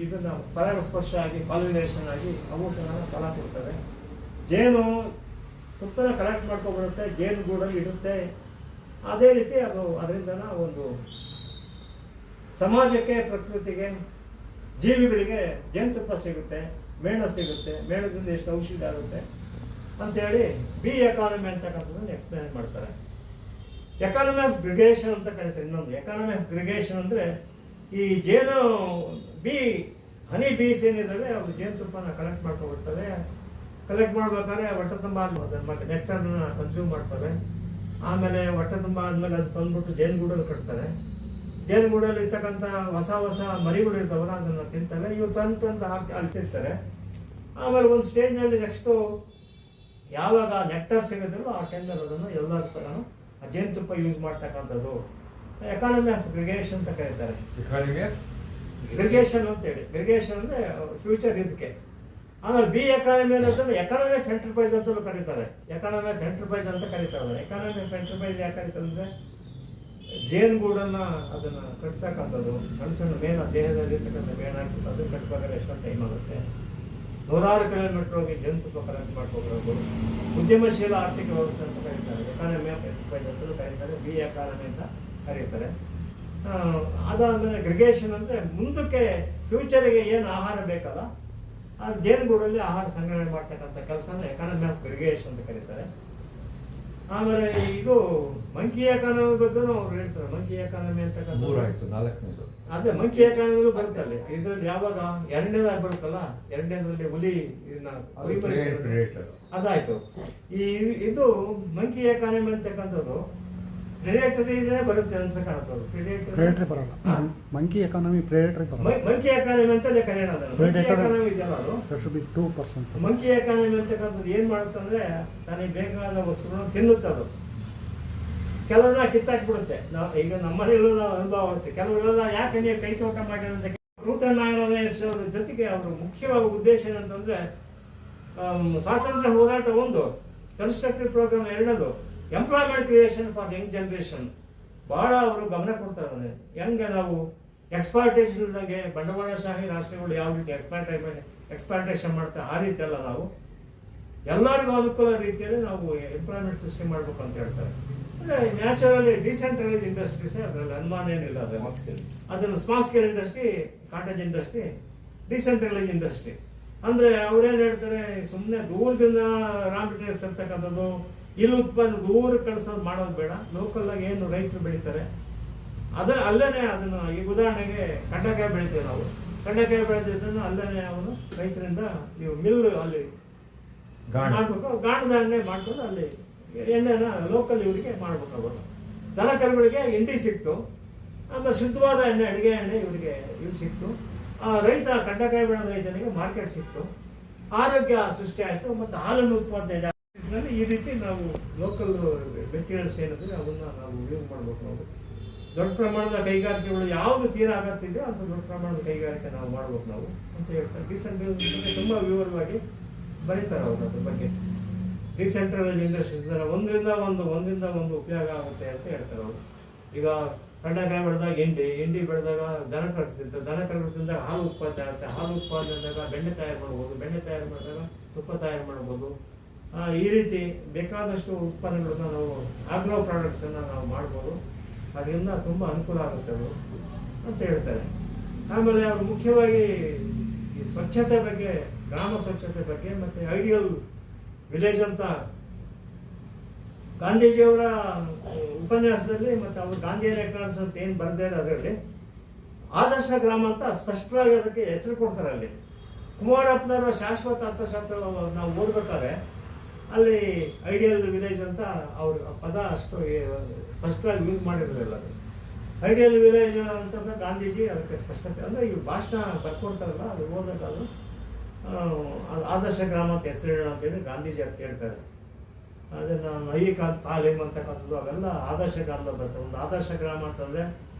ಇದನ್ನು ಪರಾಗಸ್ಪರ್ಶ ಆಗಿ ಪಾಲಿನೇಷನ್ ಆಗಿ ಅವು ಸಹ ಫಲ ಕೊಡ್ತವೆ. ಜೇನು ತುಪ್ಪನ ಕಲೆಕ್ಟ್ ಮಾಡ್ಕೊಬಿಡುತ್ತೆ, ಜೇನು ಗೂಡಲ್ಲಿ ಇಡುತ್ತೆ. ಅದೇ ರೀತಿ ಅದು ಅದರಿಂದ ಒಂದು ಸಮಾಜಕ್ಕೆ, ಪ್ರಕೃತಿಗೆ, ಜೀವಿಗಳಿಗೆ ಜೇನುತುಪ್ಪ ಸಿಗುತ್ತೆ, ಮೇಣ ಸಿಗುತ್ತೆ, ಮೇಣದಿಂದ ಎಷ್ಟು ಔಷಧಿ ಆಗುತ್ತೆ ಅಂತೇಳಿ ಬಿ ಎಕಾನಮಿ ಅಂತಕ್ಕಂಥದ್ದನ್ನು ಎಕ್ಸ್ಪ್ಲೇನ್ ಮಾಡ್ತಾರೆ. ಎಕಾನಮಿ ಆಫ್ ಗ್ರಿಗೇಷನ್ ಅಂತ ಕರೀತಾರೆ. ಇನ್ನೊಂದು ಎಕಾನಮಿ ಆಫ್ ಗ್ರಿಗೇಷನ್ ಅಂದರೆ ಈ ಜೇನು ಬಿ ಹನಿ ಬೀಸ್ ಏನಿದ್ದಾವೆ ಅವು ಜೇನುತುಪ್ಪನ ಕಲೆಕ್ಟ್ ಮಾಡ್ಕೊಬಿಡ್ತವೆ. ಕಲೆಕ್ಟ್ ಮಾಡ್ಬೇಕಾದ್ರೆ ಹೊಟ್ಟೆ ತುಂಬ ಮತ್ತೆ ನೆಕ್ಟರ್ನ ಕನ್ಸ್ಯೂಮ್ ಮಾಡ್ತವೆ. ಆಮೇಲೆ ಹೊಟ್ಟೆ ತುಂಬ ಆದಮೇಲೆ ಅದು ತಂದ್ಬಿಟ್ಟು ಜೇನುಗೂಡಲ್ಲಿ ಕಟ್ತಾರೆ. ಜೇನುಗೂಡಲ್ಲಿ ಇರ್ತಕ್ಕಂಥ ಹೊಸ ಮರಿಗಳು ಇರ್ತಾವಲ್ಲ ಅದನ್ನು ತಿಂತವೆ. ಇವು ತಂದು ಹಾಕಿ ಅಲ್ಲಿ ತಿಂತಾರೆ. ಆಮೇಲೆ ಒಂದು ಸ್ಟೇಜ್ನಲ್ಲಿ ನೆಕ್ಸ್ಟು ಯಾವಾಗ ನೆಕ್ಟರ್ ಸಿಗೋದಿಲ್ಲ ಆ ಟೈಮಲ್ಲಿ ಅದನ್ನು ಎಲ್ಲರೂ ಸಹ ಆ ಜೇನುತುಪ್ಪ ಯೂಸ್ ಮಾಡ್ತಕ್ಕಂಥದ್ದು ಎಕಾನಮಿ ಆಫ್ ಗ್ರಿಗೇಷನ್ ಅಂತ ಕರೀತಾರೆ. ಗ್ರಿಗೇಷನ್ ಅಂತೇಳಿ, ಗ್ರಿಗೇಷನ್ ಅಂದರೆ ಫ್ಯೂಚರ್ ಇದಕ್ಕೆ. ಆಮೇಲೆ ಬಿ ಎಕಾನಮಿ ಅನ್ನೋದನ್ನು ಎಕಾನಮಿ ಆಫ್ ಎಂಟರ್ಪ್ರೈಸ್ ಅಂತಲೂ ಕರೀತಾರೆ. ಎಕಾನಮಿ ಆಫ್ ಎಂಟರ್ಪ್ರೈಸ್ ಅಂತ ಕರೀತಾರೆ. ಎಕಾನಮಿ ಆಫ್ ಎಂಟರ್ಪ್ರೈಸ್ ಯಾಕೆ ಕರೀತಾರೆ ಅಂದರೆ ಜೇನುಗೂಡನ್ನು ಅದನ್ನು ಕಟ್ತಕ್ಕಂಥದ್ದು, ಸಣ್ಣ ಮೇನ ದೇಹದಲ್ಲಿ ಇರ್ತಕ್ಕಂಥ ಮೇಣ ಹಾಕಿಬಿಟ್ಟು ಅದನ್ನು ಕಟ್ಟಬೇಕಾದ್ರೆ ಎಷ್ಟೊಂದು ಟೈಮ್ ಆಗುತ್ತೆ. 100 ಕಿಲೋಮೀಟರ್ ಹೋಗಿ ಜೇನುತುಪ್ಪ ಕಲೆಕ್ಟ್ ಮಾಡ್ಕೋಬೇಕು. ಉದ್ಯಮಶೀಲ ಆರ್ಥಿಕ ವ್ಯವಸ್ಥೆ ಅಂತ ಕರೀತಾರೆ. ಎಕಾನಮಿ ಆಫ್ ಎಂಟರ್ಪ್ರೈಸ್ ಅಂತಲೂ ಕರೀತಾರೆ, ಬಿ ಎಕಾನಮಿ ಅಂತ ಕರೀತಾರೆ. ಅದಾದಮೇಲೆ ಗ್ರಿಗೇಷನ್ ಅಂದರೆ ಮುಂದಕ್ಕೆ ಫ್ಯೂಚರಿಗೆ ಏನು ಆಹಾರ ಬೇಕಲ್ಲ ಅದು ಜೇನುಗೂಡಲ್ಲಿ ಆಹಾರ ಸಂಗ್ರಹಣೆ ಮಾಡ್ತಕ್ಕಂಥ ಕೆಲಸನ ಎಕಾನಮಿ ಆಫ್ ಗ್ರಿಗೇಷನ್ ಅಂತ ಕರೀತಾರೆ. ಆಮೇಲೆ ಇದು ಮಂಕಿ ಎಕಾನಮಿ ಬಗ್ಗೆ ಅವ್ರು ಹೇಳ್ತಾರೆ. ಮಂಕಿ ಎಕಾನಮಿ ಅಂತಕ್ಕಂಥ ಅದೇ ಮಂಕಿ ಎಕಾನಮಿ ಬರುತ್ತಲ್ಲಿ. ಇದರಲ್ಲಿ ಯಾವಾಗ ಎರಡನೇದಾಗಿ ಬರುತ್ತಲ್ಲ, ಎರಡನೇದ್ರಲ್ಲಿ ಹುಲಿ ಅದಾಯ್ತು. ಇದು ಮಂಕಿ ಎಕಾನಮಿ ಅಂತಕ್ಕಂಥದ್ದು ಪ್ರೆಡೇಟರಿನೇ ಬರುತ್ತೆ ಅಂತ ಕಾಣ್ತದೆ. ಪ್ರೆಡೇಟರಿ ಬರಲ್ಲ, ಮಂಕಿ ಎಕಾನಮಿ ಪ್ರೆಡೇಟರಿ ಬರಲ್ಲ. ಮಂಕಿ ಎಕಾನಮಿ ಅಂತಲೇ ಕರೆಯೋಣ ಅದನ್ನು. ಮಂಕಿ ಎಕಾನಮಿ ಇದೆಯಲ್ಲ ಅದು, there should be 2%. Monkey economy ಅಂತಕ್ಕಂಥದ್ದು ಏನು ಮಾಡುತ್ತಂದ್ರೆ ತನಗೆ ಬೇಕಾದ ವಸ್ತುಗಳನ್ನು ತಿನ್ನುತ್ತೆ. ಅದು ಕೆಲವನ್ನ ಕಿತ್ತಾಕ್ಬಿಡುತ್ತೆ. ನಾವು ಈಗ ನಮ್ಮ ಮನೆಯಲ್ಲೂ ನಾವು ಅನುಭವ ಆಗುತ್ತೆ. ಕೆಲವರೆಲ್ಲ ಯಾಕೆ ನೀವು ಕೈ ತೋಟ ಮಾಡಿ ಅಂತ ನೂತನ ಜೊತೆಗೆ ಅವರು ಮುಖ್ಯವಾದ ಉದ್ದೇಶ ಏನಂತಂದ್ರೆ ಸ್ವಾತಂತ್ರ್ಯ ಹೋರಾಟ ಒಂದು, ಕನ್ಸ್ಟ್ರಕ್ಟಿವ್ ಪ್ರೋಗ್ರಾಮ್ ಎರಡನೇದು, employment creation for Young generation ಬಹಳ ಅವರು ಗಮನ ಕೊಡ್ತಾ ಇದ್ದಾರೆ. ಹೆಂಗೆ ನಾವು ಎಕ್ಸ್ಪ್ಲಾಯ್ಟೇಷನ್ದಾಗೆ ಬಂಡವಾಳಶಾಹಿ ರಾಷ್ಟ್ರಗಳು ಯಾವ ರೀತಿ ಎಕ್ಸ್ಪ್ಲಾಯ್ಟೇಷನ್ ಮಾಡ್ತಾರೆ ಆ ರೀತಿ ಅಲ್ಲ, ನಾವು ಎಲ್ಲರಿಗೂ ಅನುಕೂಲ ರೀತಿಯಲ್ಲಿ ನಾವು ಎಂಪ್ಲಾಯ್ಮೆಂಟ್ ಸೃಷ್ಟಿ ಮಾಡ್ಬೇಕು ಅಂತ ಹೇಳ್ತಾರೆ. ಅಂದರೆ ನ್ಯಾಚುರಲಿ ಡಿಸೆಂಟ್ರಲೈಸ್ ಇಂಡಸ್ಟ್ರೀಸೇ ಅದರಲ್ಲಿ ಅನುಮಾನ ಏನಿಲ್ಲ. ಅದನ್ನು small scale industry, cottage industry, decentralise industry. ಅಂದರೆ ಅವ್ರೇನು ಹೇಳ್ತಾರೆ, ಸುಮ್ಮನೆ ದೂರದಿಂದ ರಾ ಮೆಟೀರಿಯಲ್ಸ್ ತರ್ತಕ್ಕಂಥದ್ದು, ಇಲ್ಲಿ ಉತ್ಪನ್ನ ದೂರ ಕಳಿಸೋದು ಮಾಡೋದು ಬೇಡ. ಲೋಕಲ್ ಆಗಿ ಏನು ರೈತರು ಬೆಳೀತಾರೆ ಅಲ್ಲೇನೆ ಅದನ್ನು, ಈಗ ಉದಾಹರಣೆಗೆ ಕಡ್ಲೆಕಾಯಿ ಬೆಳಿತೀವಿ ನಾವು. ಕಡ್ಲೆಕಾಯಿ ಬೆಳೆದಿದ್ದನ್ನು ಅಲ್ಲೇನೆ ಅವನು ರೈತರಿಂದ ನೀವು ಮಿಲ್ ಅಲ್ಲಿ ಮಾಡಬೇಕು, ಗಾಣದ ಎಣ್ಣೆ ಮಾಡ್ಕೊಂಡು ಅಲ್ಲಿ ಎಣ್ಣೆನ ಲೋಕಲ್ ಇವರಿಗೆ ಮಾಡ್ಬೇಕು. ಅವರು ದನ ಕರುಗಳಿಗೆ ಹಿಂಡಿ ಸಿಕ್ತು, ಆಮೇಲೆ ಶುದ್ಧವಾದ ಎಣ್ಣೆ, ಅಡುಗೆ ಎಣ್ಣೆ ಇವರಿಗೆ ಇಲ್ಲಿ ಸಿಕ್ತು. ರೈತ ಕಡ್ಲೆಕಾಯಿ ಬೆಳೆದ ರೈತನಿಗೆ ಮಾರ್ಕೆಟ್ ಸಿಕ್ತು, ಆರೋಗ್ಯ ಸೃಷ್ಟಿ ಆಯಿತು, ಮತ್ತು ಹಾಲನ್ನು ಉತ್ಪಾದನೆ ಈ ರೀತಿ ನಾವು ಲೋಕಲ್ ಮೆಟೀರಿಯಲ್ಸ್ ಏನಿದ್ರೆ ಅದನ್ನು ನಾವು ಯೂಸ್ ಮಾಡ್ಬೇಕು. ನಾವು ದೊಡ್ಡ ಪ್ರಮಾಣದ ಕೈಗಾರಿಕೆಗಳು ಯಾವುದು ತೀರಾ ಅಗತ್ಯ ಇದೆ ಅಂತ ದೊಡ್ಡ ಪ್ರಮಾಣದ ಕೈಗಾರಿಕೆ ನಾವು ಮಾಡ್ಬೇಕು ನಾವು ಅಂತ ಹೇಳ್ತಾರೆ. ಡಿಸೆಂಟ್ರಲೈಸ್ ಬಗ್ಗೆ ತುಂಬ ವಿವರವಾಗಿ ಬರೀತಾರೆ ಅವರು ಅದ್ರ ಬಗ್ಗೆ. ಡಿಸೆಂಟ್ರಲೈಸ್ ಇಂಡಸ್ಟ್ರೀಸ್ ಒಂದರಿಂದ ಒಂದು ಉಪಯೋಗ ಆಗುತ್ತೆ ಅಂತ ಹೇಳ್ತಾರೆ ಅವರು. ಈಗ ಕಡ್ಲೆಕಾಯಿ ಬೆಳೆದಾಗ ಹಿಂಡಿ ಬೆಳೆದಾಗ ದನ ಕರು ತಿಂತಾರೆ, ದನ ಕರು ತಿಂದಾಗ ಹಾಲು ಉತ್ಪಾದನೆ ಆಗುತ್ತೆ, ಹಾಲು ಉತ್ಪಾದನೆ ಆದಾಗ ಬೆಣ್ಣೆ ತಯಾರು ಮಾಡ್ಬೋದು, ಬೆಣ್ಣೆ ತಯಾರು ಮಾಡಿದಾಗ ತುಪ್ಪ ತಯಾರು ಮಾಡ್ಬೋದು. ಈ ರೀತಿ ಬೇಕಾದಷ್ಟು ಉತ್ಪನ್ನಗಳನ್ನ ನಾವು ಆಗ್ರೋ ಪ್ರಾಡಕ್ಟ್ಸನ್ನು ನಾವು ಮಾಡ್ಬೋದು. ಅದರಿಂದ ತುಂಬ ಅನುಕೂಲ ಆಗುತ್ತೆ ಅದು ಅಂತ ಹೇಳ್ತಾರೆ. ಆಮೇಲೆ ಅವರು ಮುಖ್ಯವಾಗಿ ಈ ಸ್ವಚ್ಛತೆ ಬಗ್ಗೆ, ಗ್ರಾಮ ಸ್ವಚ್ಛತೆ ಬಗ್ಗೆ ಮತ್ತು ಐಡಿಯಲ್ ವಿಲೇಜ್ ಅಂತ ಗಾಂಧೀಜಿಯವರ ಉಪನ್ಯಾಸದಲ್ಲಿ ಮತ್ತು ಅವರು ಗಾಂಧಿಯನ್ ಎಕನಾಮಿಕ್ಸ್ ಅಂತ ಏನು ಬರೆದಿದ್ದಾರೆ ಅದರಲ್ಲಿ ಆದರ್ಶ ಗ್ರಾಮ ಅಂತ ಸ್ಪಷ್ಟವಾಗಿ ಅದಕ್ಕೆ ಹೆಸರು ಕೊಡ್ತಾರೆ. ಅಲ್ಲಿ ಕುಮಾರಪ್ಪನವರ ಶಾಶ್ವತ ಅರ್ಥಶಾಸ್ತ್ರ ನಾವು ಓದ್ಬೇಕಾದ್ರೆ ಅಲ್ಲಿ ಐಡಿಯಲ್ ವಿಲೇಜ್ ಅಂತ ಅವ್ರ ಪದ ಅಷ್ಟು ಸ್ಪಷ್ಟವಾಗಿ ಯೂಸ್ ಮಾಡಿರೋದಿಲ್ಲ. ಅದು ಐಡಿಯಲ್ ವಿಲೇಜ್ ಅಂತಂದ್ರೆ ಗಾಂಧೀಜಿ ಅದಕ್ಕೆ ಸ್ಪಷ್ಟತೆ, ಅಂದರೆ ಈ ಭಾಷಣ ಬರ್ಕೊಡ್ತಾರಲ್ಲ ಅದು ಓದೋಕ್ಕಾದ್ರು ಆದರ್ಶ ಗ್ರಾಮ ಅಂತ ಹೆಸರಿಡೋಣ ಅಂತೇಳಿ ಗಾಂಧೀಜಿ ಅಂತ ಹೇಳ್ತಾರೆ. ಅದನ್ನು ನೈಯಿಕ ತಾಲೀಮ್ ಅಂತಕ್ಕಂಥದ್ದು ಅವೆಲ್ಲ ಆದರ್ಶ ಗ್ರಾಮದಲ್ಲಿ ಬರ್ತವೆ. ಒಂದು ಆದರ್ಶ ಗ್ರಾಮ ಅಂತಂದರೆ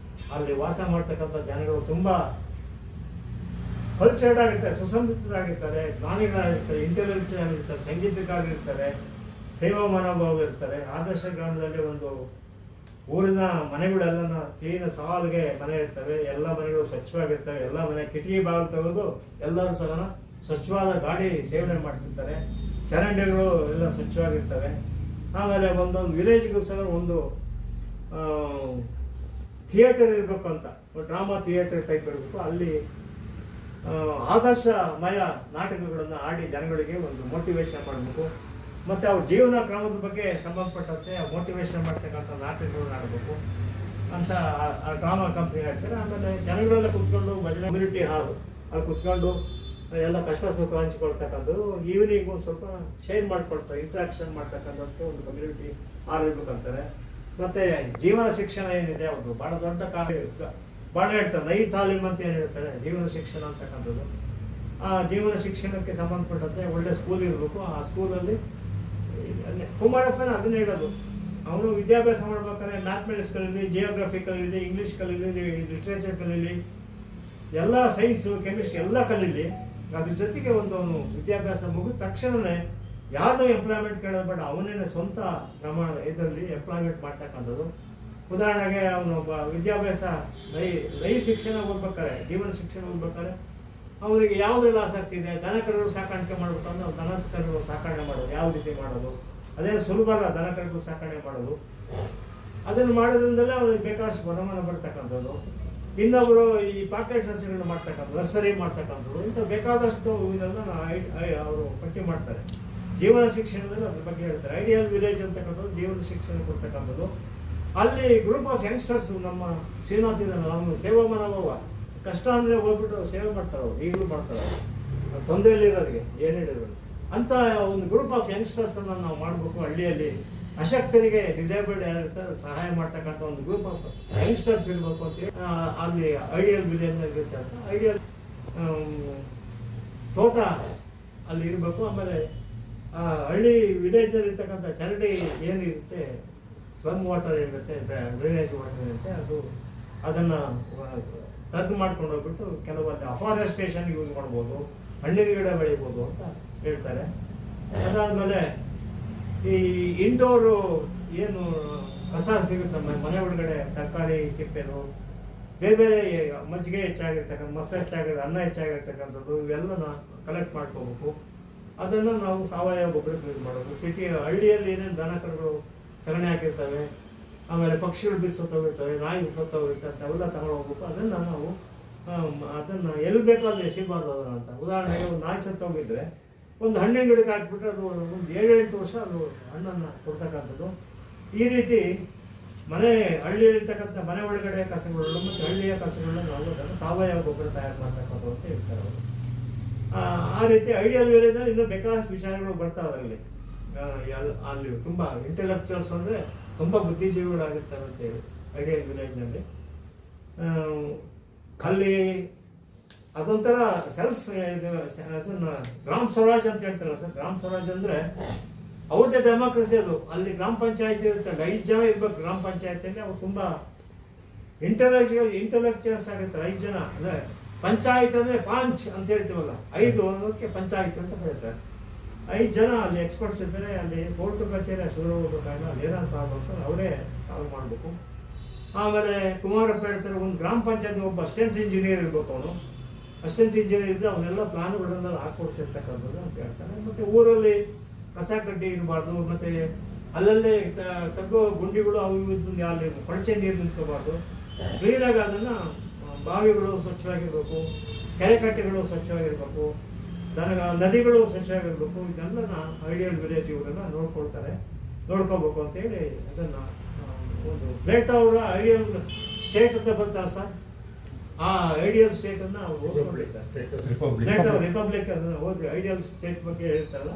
ಅಲ್ಲಿ ವಾಸ ಮಾಡ್ತಕ್ಕಂಥ ಜನಗಳು ತುಂಬ ಕಲ್ಚರ್ಡ್ ಆಗಿರ್ತಾರೆ, ಸುಸಂಸ್ಕೃತರಾಗಿರ್ತಾರೆ, ಜ್ಞಾನಿಗಳಾಗಿರ್ತಾರೆ, ಇಂಟೆಲಿಜೆಂಟ್ ಆಗಿರ್ತಾರೆ, ಸಂಗೀತಗಾರರಿರ್ತಾರೆ, ಸೇವಾ ಮನೋಭಾವ ಇರ್ತಾರೆ. ಆದರ್ಶ ಗ್ರಾಮದಲ್ಲಿ ಒಂದು ಊರಿನ ಮನೆಗಳೆಲ್ಲ ಕ್ಲೀನ್ ಸಾಲ್ಗೆ ಮನೆ ಇರ್ತವೆ, ಎಲ್ಲ ಮನೆಗಳು ಸ್ವಚ್ಛವಾಗಿರ್ತವೆ, ಎಲ್ಲ ಮನೆ ಕಿಟಕಿ ಬಾಗಿಲು ತೆಗೆದು ಎಲ್ಲರೂ ಸಹ ಸ್ವಚ್ಛವಾದ ಗಾಡಿ ಸೇವನೆ ಮಾಡ್ತಿರ್ತಾರೆ, ಚರಂಡಿಗಳು ಎಲ್ಲ ಸ್ವಚ್ಛವಾಗಿರ್ತವೆ. ಆಮೇಲೆ ಒಂದೊಂದು ವಿಲೇಜ್ಗೂ ಸಹ ಒಂದು ಥಿಯೇಟರ್ ಇರಬೇಕು ಅಂತ, ಡ್ರಾಮಾ ಥಿಯೇಟರ್ ಟೈಪ್ ಇರಬೇಕು. ಅಲ್ಲಿ ಆದರ್ಶಮಯ ನಾಟಕಗಳನ್ನು ಆಡಿ ಜನಗಳಿಗೆ ಒಂದು ಮೋಟಿವೇಶನ್ ಮಾಡಬೇಕು. ಮತ್ತು ಅವ್ರ ಜೀವನ ಕ್ರಮದ ಬಗ್ಗೆ ಸಂಬಂಧಪಟ್ಟಂತೆ ಮೋಟಿವೇಶನ್ ಮಾಡ್ತಕ್ಕಂಥ ನಾಟಕಗಳನ್ನ ಆಡಬೇಕು ಅಂತ ಆ ಡ್ರಾಮಾ ಕಂಪ್ನಿ ಹೇಳ್ತಾರೆ. ಆಮೇಲೆ ಜನಗಳೆಲ್ಲ ಕುತ್ಕೊಂಡು ಭಜನೆ ಕಮ್ಯುನಿಟಿ ಹಾಲು ಅಲ್ಲಿ ಕುತ್ಕೊಂಡು ಎಲ್ಲ ಕಷ್ಟ ಸುಖ ಹಂಚ್ಕೊಳ್ತಕ್ಕಂಥದ್ದು. ಈವ್ನಿಂಗ್ ಒಂದು ಸ್ವಲ್ಪ ಶೇರ್ ಮಾಡ್ಕೊಳ್ತಾರೆ, ಇಂಟ್ರಾಕ್ಷನ್ ಮಾಡ್ತಕ್ಕಂಥದ್ದು ಒಂದು ಕಮ್ಯುನಿಟಿ ಆರಿರ್ಬೇಕಂತಾರೆ. ಮತ್ತು ಜೀವನ ಶಿಕ್ಷಣ ಏನಿದೆ ಅವರು ಭಾಳ ದೊಡ್ಡ ಭಾಳ ಹೇಳ್ತಾರೆ, ನೈ ತಾಲೀಮ್ ಅಂತ ಏನು ಹೇಳ್ತಾರೆ, ಜೀವನ ಶಿಕ್ಷಣ ಅಂತಕ್ಕಂಥದ್ದು. ಆ ಜೀವನ ಶಿಕ್ಷಣಕ್ಕೆ ಸಂಬಂಧಪಟ್ಟಂತೆ ಒಳ್ಳೆ ಸ್ಕೂಲ್ ಇರಬೇಕು. ಆ ಸ್ಕೂಲಲ್ಲಿ ಕುಮಾರಪ್ಪನ ಅದನ್ನ ಹೇಳೋದು, ಅವನು ವಿದ್ಯಾಭ್ಯಾಸ ಮಾಡ್ಬೇಕಾದ್ರೆ ಮ್ಯಾಥಮೆಟಿಕ್ಸ್ ಕಲೀಲಿ, ಜಿಯೋಗ್ರಫಿ ಕಲೀಲಿ, ಇಂಗ್ಲೀಷ್ ಕಲೀಲಿ, ಲಿಟ್ರೇಚರ್ ಕಲೀಲಿ, ಎಲ್ಲ ಸೈನ್ಸು ಕೆಮಿಸ್ಟ್ರಿ ಎಲ್ಲ ಕಲೀಲಿ. ಅದ್ರ ಜೊತೆಗೆ ಒಂದು ವಿದ್ಯಾಭ್ಯಾಸ ಮುಗಿದ ತಕ್ಷಣವೇ ಯಾರನ್ನೂ ಎಂಪ್ಲಾಯ್ಮೆಂಟ್ ಕೇಳೋದು ಬೇಡ, ಅವನೇನೆ ಸ್ವಂತ ಪ್ರಮಾಣದ ಇದರಲ್ಲಿ ಎಂಪ್ಲಾಯ್ಮೆಂಟ್ ಮಾಡ್ತಕ್ಕಂಥದ್ದು. ಉದಾಹರಣೆಗೆ ಅವನು ಒಬ್ಬ ವಿದ್ಯಾಭ್ಯಾಸ ನೈ ಶಿಕ್ಷಣ ಓದ್ಬೇಕಾರೆ, ಜೀವನ ಶಿಕ್ಷಣ ಓದ್ಬೇಕಾದ್ರೆ ಅವನಿಗೆ ಯಾವುದ್ರಲ್ಲಿ ಆಸಕ್ತಿ ಇದೆ, ದನ ಕರುಗಳು ಸಾಕಾಣಿಕೆ ಮಾಡ್ಬೇಕು ಅಂದ್ರೆ ದನ ಕರುಗಳು ಸಾಕಣೆ ಮಾಡೋದು ಯಾವ ರೀತಿ ಮಾಡೋದು, ಅದೇನು ಸುಲಭ ಅಲ್ಲ. ದನ ಕರುಗಳು ಸಾಕಣೆ ಮಾಡೋದು, ಅದನ್ನು ಮಾಡೋದ್ರಿಂದಲೇ ಅವನಿಗೆ ಬೇಕಾದಷ್ಟು ವರಮಾನ ಬರ್ತಕ್ಕಂಥದ್ದು. ಇನ್ನೊಬ್ಬರು ಈ ಪಾಕೆಟ್ ಸಸ್ಯಗಳನ್ನ ಮಾಡ್ತಕ್ಕಂಥದ್ದು, ನರ್ಸರಿ ಮಾಡ್ತಕ್ಕಂಥದ್ದು, ಇಂಥ ಬೇಕಾದಷ್ಟು ಇದನ್ನು ಅವರು ಪಟ್ಟಿ ಮಾಡ್ತಾರೆ. ಜೀವನ ಶಿಕ್ಷಣದಲ್ಲಿ ಅದ್ರ ಬಗ್ಗೆ ಹೇಳ್ತಾರೆ. ಐಡಿಯಲ್ ವಿಲೇಜ್ ಅಂತಕ್ಕಂಥದ್ದು ಜೀವನ ಶಿಕ್ಷಣ ಕೊಡ್ತಕ್ಕಂಥದ್ದು. ಅಲ್ಲಿ ಗ್ರೂಪ್ ಆಫ್ ಯಂಗ್ಸ್ಟರ್ಸ್, ನಮ್ಮ ಶ್ರೀನಾಥ್ ಇದ್ದಾನೆ, ಅವನು ಸೇವಾ ಮನೋಭಾವ, ಕಷ್ಟ ಅಂದರೆ ಹೋಗ್ಬಿಟ್ಟು ಸೇವೆ ಮಾಡ್ತಾರೆ, ಅವರು ಈಗಲೂ ಮಾಡ್ತಾರೆ, ತೊಂದರೆಯಲ್ಲಿರೋರಿಗೆ ಏನು ಹೇಳಿದ್ರು ಅಂತ ಒಂದು ಗ್ರೂಪ್ ಆಫ್ ಯಂಗ್ಸ್ಟರ್ಸನ್ನು ನಾವು ಮಾಡಬೇಕು. ಹಳ್ಳಿಯಲ್ಲಿ ಅಶಕ್ತರಿಗೆ, ಡಿಸೇಬಲ್ಡ್ ಯಾರಿರ್ತಾರೆ ಸಹಾಯ ಮಾಡ್ತಕ್ಕಂಥ ಒಂದು ಗ್ರೂಪ್ ಆಫ್ ಯಂಗ್ಸ್ಟರ್ಸ್ ಇರಬೇಕು ಅಂತೇಳಿ ಅಲ್ಲಿ ಐಡಿಯಲ್ ವಿಲೇಜ್ ಇರುತ್ತೆ ಅಂತ. ಐಡಿಯಲ್ ತೋಟ ಅಲ್ಲಿ ಇರಬೇಕು. ಆಮೇಲೆ ಹಳ್ಳಿ ವಿಲೇಜ್ನಲ್ಲಿ ಇರ್ತಕ್ಕಂಥ ಚರಂಡಿ ಏನಿರುತ್ತೆ, ಸ್ಲಮ್ ವಾಟರ್ ಏನಿರುತ್ತೆ, ಡ್ರೈನೇಜ್ ವಾಟರ್ ಏನಿರುತ್ತೆ, ಅದನ್ನು ರದ್ದು ಮಾಡ್ಕೊಂಡು ಹೋಗ್ಬಿಟ್ಟು ಕೆಲವೊಂದು ಅಫಾರೆಸ್ಟೇಷನ್ ಯೂಸ್ ಮಾಡ್ಬೋದು, ಹಣ್ಣಿನ ಗಿಡ ಬೆಳಿಬೋದು ಅಂತ ಹೇಳ್ತಾರೆ. ಅದಾದಮೇಲೆ ಈ ಇಂಡೋರು ಏನು ಕಸ ಸಿಗುತ್ತೆ ಮನೆ ಒಳಗಡೆ, ತರಕಾರಿ ಸಿಪ್ಪೆದು, ಬೇರೆ ಬೇರೆ ಮಜ್ಜಿಗೆ ಹೆಚ್ಚಾಗಿರ್ತಕ್ಕಂಥ, ಮೊಸರು ಹೆಚ್ಚಾಗಿರ್ತದೆ, ಅನ್ನ ಹೆಚ್ಚಾಗಿರ್ತಕ್ಕಂಥದ್ದು, ಇವೆಲ್ಲ ಕಲೆಕ್ಟ್ ಮಾಡ್ಕೋಬೇಕು. ಅದನ್ನು ನಾವು ಸಾವಯವ ಗೊಬ್ಬರಕ್ಕೆ ಯೂಸ್ ಮಾಡೋದು. ಹಳ್ಳಿಯಲ್ಲಿ ಏನೇನು ದನ ಕರುಗಳು ಸಗಣಿ ಹಾಕಿರ್ತವೆ, ಆಮೇಲೆ ಪಕ್ಷಿಗಳು ಬಿಡಿಸೋತೋಗಿರ್ತವೆ, ನಾಯಿ ಬಿಡಿಸೋತೋಗಿರ್ತವೆ, ಅವೆಲ್ಲ ತಗೊಂಡು ಹೋಗ್ಬೇಕು. ಅದನ್ನು ನಾವು ಅದನ್ನು ಎಲ್ಲಿ ಬೇಕೋ ಅಲ್ಲಿ ಎಸಿಬಾರ್ದು ಅದನ್ನು ಅಂತ. ಉದಾಹರಣೆಗೆ ಒಂದು ನಾಯಿ ಸತ್ತೋಗಿದ್ರೆ ಒಂದು ಹಣ್ಣಿನ ಗಿಡಕ್ಕೆ ಹಾಕ್ಬಿಟ್ರೆ ಅದು ಒಂದು 7-8 ವರ್ಷ ಅದು ಹಣ್ಣನ್ನು ಕೊಡ್ತಕ್ಕಂಥದ್ದು. ಈ ರೀತಿ ಹಳ್ಳಿಯಲ್ಲಿರ್ತಕ್ಕಂಥ ಮನೆ ಒಳಗಡೆ ಕಸಗಳು ಮತ್ತು ಹಳ್ಳಿಯ ಕಸಗಳನ್ನ ನಾವು ಅದನ್ನು ಸಾವಯವ ಗೊಬ್ಬರ ತಯಾರು ಮಾಡ್ತಕ್ಕಂಥದ್ದು ಅಂತ ಹೇಳ್ತಾರೆ ಅವರು. ಆ ರೀತಿ ಐಡಿಯಲ್ ವಿಲೇಜ್ನಲ್ಲಿ ಇನ್ನೂ ಬೇಕಾದಷ್ಟು ವಿಚಾರಗಳು ಬರ್ತಾವೆ ಅದರಲ್ಲಿ. ಅಲ್ಲಿ ತುಂಬ ಇಂಟೆಲೆಕ್ಚುವಲ್ಸ್ ಅಂದರೆ ತುಂಬ ಬುದ್ಧಿಜೀವಿಗಳಾಗಿರ್ತಾರೆ ಅಂತೇಳಿ ಐಡಿಯಲ್ ವಿಲೇಜ್ನಲ್ಲಿ. ಅಲ್ಲಿ ಅದೊಂಥರ ಸೆಲ್ಫ್ ಅದನ್ನು ಗ್ರಾಮ ಸ್ವರಾಜ್ ಅಂತ ಹೇಳ್ತಾರಲ್ಲ ಸರ್. ಗ್ರಾಮ ಸ್ವರಾಜ್ ಅಂದರೆ ಅವ್ರದ್ದೇ ಡೆಮಾಕ್ರಸಿ ಅದು. ಅಲ್ಲಿ ಗ್ರಾಮ ಪಂಚಾಯತಿ ಇರುತ್ತೆ, 5 ಜನ ಇರ್ಬೇಕು ಗ್ರಾಮ ಪಂಚಾಯತಿಯಲ್ಲಿ. ಅವ್ರು ತುಂಬ ಇಂಟೆಲೆಕ್ಚುವಲ್ಸ್ ಆಗಿರ್ತಾರೆ. 5 ಜನ ಅಂದರೆ ಪಂಚಾಯತ್ ಅಂದರೆ ಪಾಂಚ್ ಅಂತ ಹೇಳ್ತೀವಲ್ಲ, 5 ಅನ್ನೋದಕ್ಕೆ ಪಂಚಾಯತ್ ಅಂತ ಹೇಳ್ತಾರೆ. 5 ಜನ ಅಲ್ಲಿ ಎಕ್ಸ್ಪರ್ಟ್ಸ್ ಇದ್ದಾರೆ. ಅಲ್ಲಿ ಕೋರ್ಟ್ ಕಚೇರಿ ಅಷ್ಟು ಹೋಗ್ಬೇಕಾಗಿಲ್ಲ, ಅಲ್ಲಿ ಏನಂತ ಆಗ್ಬೇಕು ಅವರೇ ಸಾಲ್ವ್ ಮಾಡಬೇಕು. ಆಮೇಲೆ ಕುಮಾರಪ್ಪ ಹೇಳ್ತಾರೆ, ಒಂದು ಗ್ರಾಮ ಪಂಚಾಯತ್ ಒಬ್ಬ ಅಸಿಸ್ಟೆಂಟ್ ಇಂಜಿನಿಯರ್ ಇರ್ಬೇಕು. ಅವನು ಅಸಿಸ್ಟೆಂಟ್ ಇಂಜಿನಿಯರ್ ಇದ್ದರೆ ಅವನ್ನೆಲ್ಲ ಪ್ಲಾನ್ಗಳನ್ನೆಲ್ಲ ಹಾಕ್ಕೊಡ್ತಿರ್ತಕ್ಕಂಥದ್ದು ಅಂತ ಹೇಳ್ತಾರೆ. ಮತ್ತು ಊರಲ್ಲಿ ಕಸ ಕಡ್ಡಿ ಇರಬಾರ್ದು, ಮತ್ತು ಅಲ್ಲಲ್ಲೇ ತಗ್ಗೋ ಗುಂಡಿಗಳು ಅವು ಇದ್ದು ಅಲ್ಲಿ ಕೊಳಚೆ ನೀರು ನಿಂತ್ಕೋಬಾರ್ದು. ಕ್ಲೀನಾಗಿ ಅದನ್ನು ಬಾವಿಗಳು ಸ್ವಚ್ಛವಾಗಿರ್ಬೇಕು, ಕೆರೆಕಟ್ಟೆಗಳು ಸ್ವಚ್ಛವಾಗಿರ್ಬೇಕು, ನದಿಗಳು ಸ್ವಚ್ಛವಾಗಿರ್ಬೇಕು. ಇದೆಲ್ಲ ಐಡಿಯಲ್ ವಿಲೇಜ್ ಇವರೆಲ್ಲ ನೋಡ್ಕೋಬೇಕು ಅಂತೇಳಿ ಅದನ್ನು ಒಂದು ಪ್ಲೇಟೋ ಅವರ ಐಡಿಯಲ್ ಸ್ಟೇಟ್ ಅಂತ ಬರ್ತಾರೆ ಸರ್. ಆ ಐಡಿಯಲ್ ಸ್ಟೇಟನ್ನು ಓದ್ಕೊಂಡಿದ್ದಾರೆ. ರಿಪಬ್ಲಿಕ್ ಅದನ್ನು ಓದಿ ಐಡಿಯಲ್ ಸ್ಟೇಟ್ ಬಗ್ಗೆ ಹೇಳ್ತಾರಲ್ಲ.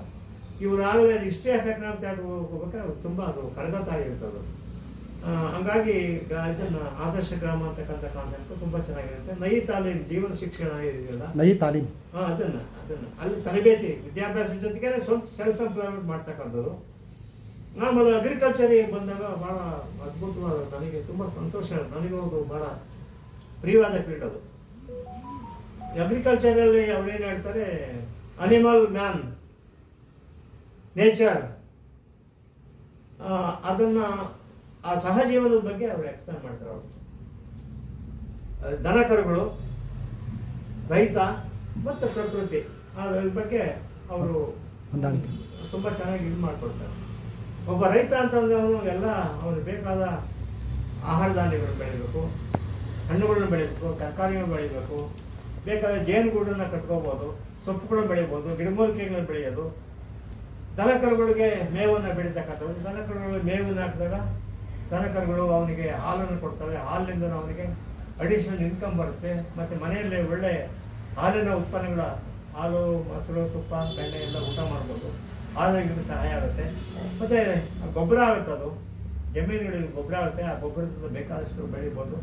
ಇವರು ಆಗಲೇ ಹಿಸ್ಟ್ರಿ ಆಫ್ ಎಕನಾಮಿಕ್ ಥಿಯೇಟರ್ ಹೋಗ್ಬೇಕಾದ್ರೆ ತುಂಬ ಅದು ಕರಗತ ಆಗಿರ್ತದೆ. ಹಂಗಾಗಿ ಇದನ್ನು ಆದರ್ಶ ಗ್ರಾಮ ಅಂತಕ್ಕಂಥ ಕಾನ್ಸೆಪ್ಟ್ ತುಂಬ ಚೆನ್ನಾಗಿರುತ್ತೆ. ನೈ ತಾಲೀಮ್ ಜೀವನ ಶಿಕ್ಷಣ ಇದೆಯಲ್ಲ, ನೈ ತಾಲೀಮ್ ಅದನ್ನು ಅಲ್ಲಿ ತರಬೇತಿ ವಿದ್ಯಾಭ್ಯಾಸದ ಜೊತೆಗೆ ಸ್ವಂತ ಸೆಲ್ಫ್ ಎಂಪ್ಲಾಯ್ಮೆಂಟ್ ಮಾಡ್ತಕ್ಕಂಥದ್ದು. ಆಮೇಲೆ ಅಗ್ರಿಕಲ್ಚರಿಗೆ ಬಂದಾಗ ಭಾಳ ಅದ್ಭುತವಾದ, ನನಗೆ ತುಂಬ ಸಂತೋಷ, ನನಗೂ ಅದು ಭಾಳ ಪ್ರಿಯವಾದ ಫೀಲ್ಡ್ ಅದು. ಅಗ್ರಿಕಲ್ಚರಲ್ಲಿ ಅವ್ರೇನು ಹೇಳ್ತಾರೆ, ಅನಿಮಲ್ ಮ್ಯಾನ್ ನೇಚರ್, ಅದನ್ನು ಆ ಸಹಜೀವನದ ಬಗ್ಗೆ ಅವರು ಎಕ್ಸ್ಪ್ಲೇನ್ ಮಾಡ್ತಾರೆ. ಅವರು ದನ ಕರುಗಳು, ರೈತ ಮತ್ತು ಪ್ರಕೃತಿ ಅದ್ರ ಬಗ್ಗೆ ಅವರು ತುಂಬ ಚೆನ್ನಾಗಿ ಇದು ಮಾಡಿಕೊಡ್ತಾರೆ. ಒಬ್ಬ ರೈತ ಅಂತಂದ್ರೆ ಅವನು ಅವನಿಗೆ ಬೇಕಾದ ಆಹಾರ ಧಾನ್ಯಗಳನ್ನು ಬೆಳಿಬೇಕು, ಹಣ್ಣುಗಳನ್ನ ಬೆಳಿಬೇಕು, ತರಕಾರಿಗಳನ್ನ ಬೆಳಿಬೇಕು, ಬೇಕಾದ ಜೇನುಗೂಡನ್ನು ಕಟ್ಕೋಬೋದು, ಸೊಪ್ಪುಗಳನ್ನು ಬೆಳಿಬೋದು, ಗಿಡಮೂಲಿಕೆಗಳನ್ನ ಬೆಳೆಯೋದು, ದನಕರುಗಳಿಗೆ ಮೇವನ್ನು ಬೆಳೀತಕ್ಕಂಥದ್ದು. ದನಕರುಗಳಿಗೆ ಮೇವನ್ನು ಹಾಕಿದಾಗ ದನಕರುಗಳು ಅವನಿಗೆ ಹಾಲನ್ನು ಕೊಡ್ತವೆ. ಹಾಲಿನಿಂದ ಅವನಿಗೆ ಅಡಿಷನಲ್ ಇನ್ಕಮ್ ಬರುತ್ತೆ. ಮತ್ತು ಮನೆಯಲ್ಲಿ ಒಳ್ಳೆ ಹಾಲಿನ ಉತ್ಪನ್ನಗಳ ಹಾಲು, ಮೊಸರು, ತುಪ್ಪ, ಬೆಣ್ಣೆ ಎಲ್ಲ ಊಟ ಮಾಡ್ಬೋದು. ಆರೋಗ್ಯಕ್ಕೆ ಸಹಾಯ ಆಗುತ್ತೆ. ಮತ್ತು ಗೊಬ್ಬರ ಆಗುತ್ತೆ, ಅದು ಜಮೀನುಗಳಿಗೆ ಗೊಬ್ಬರ ಆಗುತ್ತೆ. ಆ ಗೊಬ್ಬರದಿಂದ ಬೇಕಾದಷ್ಟು ಬೆಳಿಬೋದು.